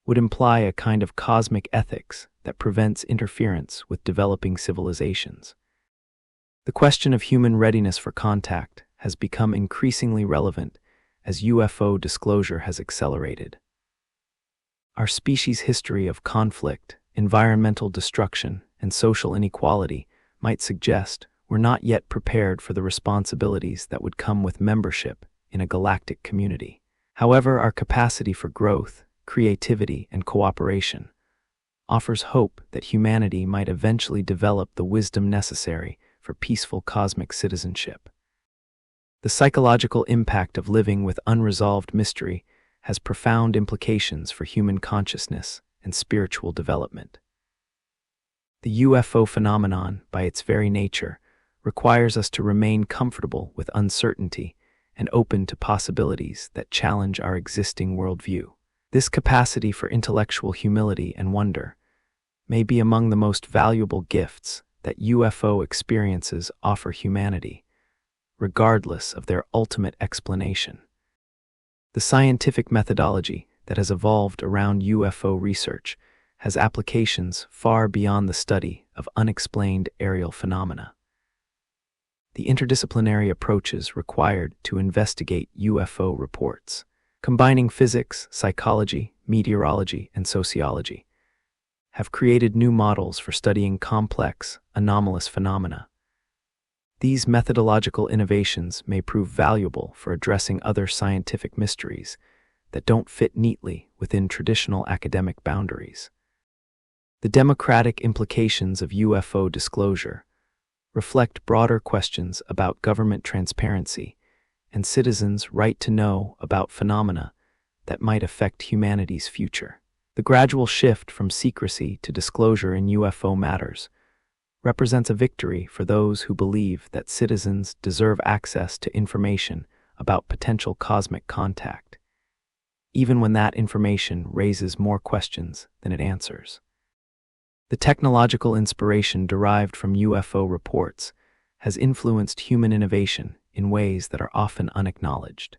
would imply a kind of cosmic ethics that prevents interference with developing civilizations. The question of human readiness for contact has become increasingly relevant as UFO disclosure has accelerated. Our species' history of conflict, environmental destruction, and social inequality might suggest we're not yet prepared for the responsibilities that would come with membership in a galactic community. However, our capacity for growth, creativity, and cooperation offers hope that humanity might eventually develop the wisdom necessary for peaceful cosmic citizenship. The psychological impact of living with unresolved mystery has profound implications for human consciousness and spiritual development. The UFO phenomenon, by its very nature, requires us to remain comfortable with uncertainty and open to possibilities that challenge our existing worldview. This capacity for intellectual humility and wonder may be among the most valuable gifts that UFO experiences offer humanity, regardless of their ultimate explanation. The scientific methodology that has evolved around UFO research has applications far beyond the study of unexplained aerial phenomena. The interdisciplinary approaches required to investigate UFO reports, combining physics, psychology, meteorology, and sociology, have created new models for studying complex, anomalous phenomena. These methodological innovations may prove valuable for addressing other scientific mysteries that don't fit neatly within traditional academic boundaries. The democratic implications of UFO disclosure reflect broader questions about government transparency and citizens' right to know about phenomena that might affect humanity's future. The gradual shift from secrecy to disclosure in UFO matters represents a victory for those who believe that citizens deserve access to information about potential cosmic contact, even when that information raises more questions than it answers. The technological inspiration derived from UFO reports has influenced human innovation in ways that are often unacknowledged.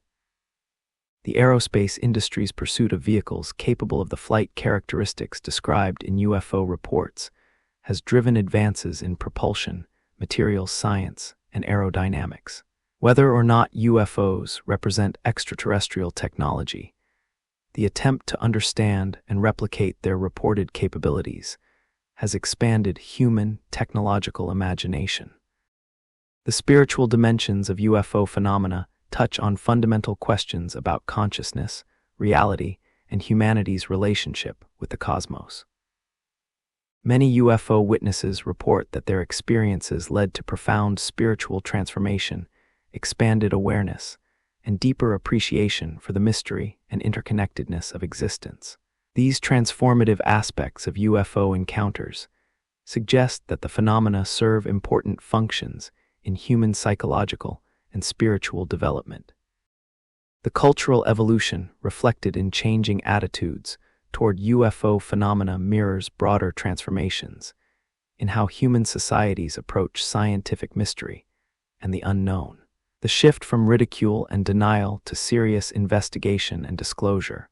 The aerospace industry's pursuit of vehicles capable of the flight characteristics described in UFO reports has driven advances in propulsion, materials science, and aerodynamics. Whether or not UFOs represent extraterrestrial technology, the attempt to understand and replicate their reported capabilities has expanded human technological imagination. The spiritual dimensions of UFO phenomena touch on fundamental questions about consciousness, reality, and humanity's relationship with the cosmos. Many UFO witnesses report that their experiences led to profound spiritual transformation, expanded awareness, and deeper appreciation for the mystery and interconnectedness of existence. These transformative aspects of UFO encounters suggest that the phenomena serve important functions in human psychological and spiritual development. The cultural evolution reflected in changing attitudes toward UFO phenomena mirrors broader transformations in how human societies approach scientific mystery and the unknown. The shift from ridicule and denial to serious investigation and disclosure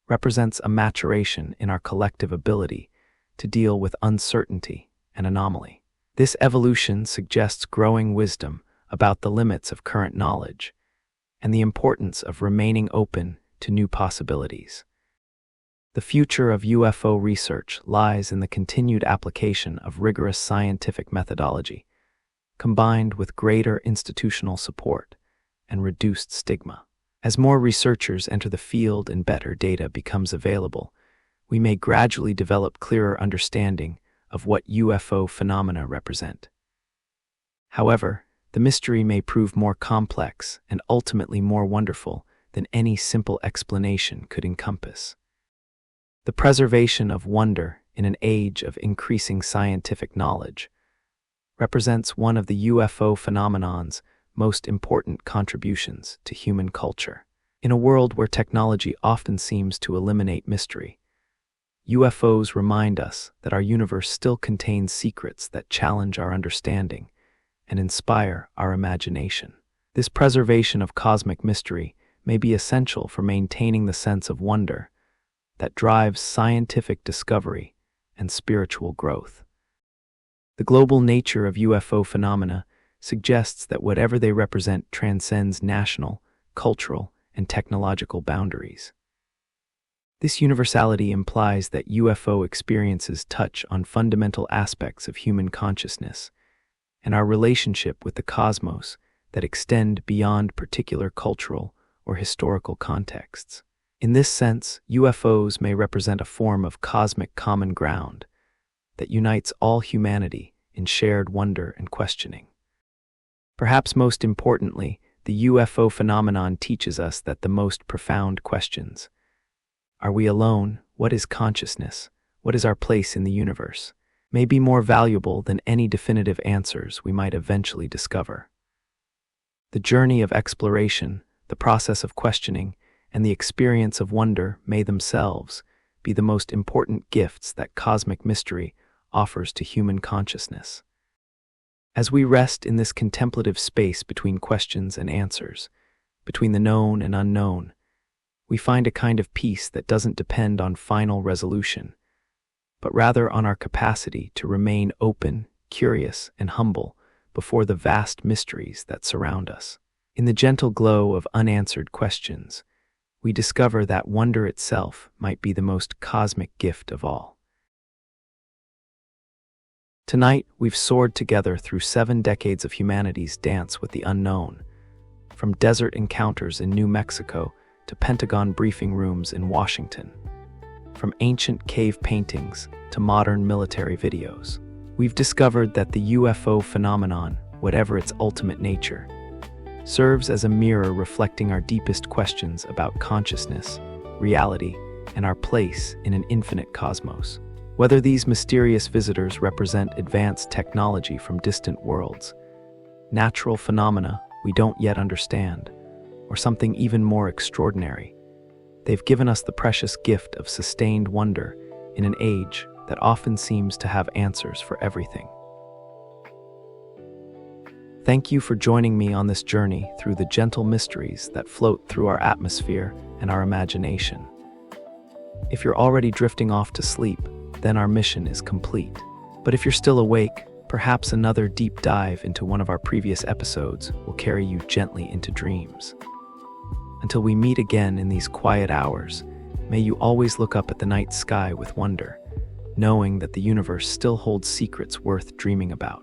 represents a maturation in our collective ability to deal with uncertainty and anomaly. This evolution suggests growing wisdom about the limits of current knowledge and the importance of remaining open to new possibilities. The future of UFO research lies in the continued application of rigorous scientific methodology, combined with greater institutional support and reduced stigma. As more researchers enter the field and better data becomes available, we may gradually develop clearer understanding of what UFO phenomena represent. However, the mystery may prove more complex and ultimately more wonderful than any simple explanation could encompass. The preservation of wonder in an age of increasing scientific knowledge represents one of the UFO phenomenon's most important contributions to human culture. In a world where technology often seems to eliminate mystery, UFOs remind us that our universe still contains secrets that challenge our understanding and inspire our imagination. This preservation of cosmic mystery may be essential for maintaining the sense of wonder that drives scientific discovery and spiritual growth. The global nature of UFO phenomena suggests that whatever they represent transcends national, cultural, and technological boundaries. This universality implies that UFO experiences touch on fundamental aspects of human consciousness and our relationship with the cosmos that extend beyond particular cultural or historical contexts. In this sense, UFOs may represent a form of cosmic common ground that unites all humanity in shared wonder and questioning. Perhaps most importantly, the UFO phenomenon teaches us that the most profound questions — are we alone? What is consciousness? What is our place in the universe? — may be more valuable than any definitive answers we might eventually discover. The journey of exploration, the process of questioning, and the experience of wonder may themselves be the most important gifts that cosmic mystery offers to human consciousness. As we rest in this contemplative space between questions and answers, between the known and unknown, we find a kind of peace that doesn't depend on final resolution, but rather on our capacity to remain open, curious, and humble before the vast mysteries that surround us. In the gentle glow of unanswered questions, we discover that wonder itself might be the most cosmic gift of all. Tonight, we've soared together through 7 decades of humanity's dance with the unknown, from desert encounters in New Mexico to Pentagon briefing rooms in Washington, from ancient cave paintings to modern military videos. We've discovered that the UFO phenomenon, whatever its ultimate nature, serves as a mirror reflecting our deepest questions about consciousness, reality, and our place in an infinite cosmos. Whether these mysterious visitors represent advanced technology from distant worlds, natural phenomena we don't yet understand, or something even more extraordinary, they've given us the precious gift of sustained wonder in an age that often seems to have answers for everything. Thank you for joining me on this journey through the gentle mysteries that float through our atmosphere and our imagination. If you're already drifting off to sleep, then our mission is complete. But if you're still awake, perhaps another deep dive into one of our previous episodes will carry you gently into dreams. Until we meet again in these quiet hours, may you always look up at the night sky with wonder, knowing that the universe still holds secrets worth dreaming about.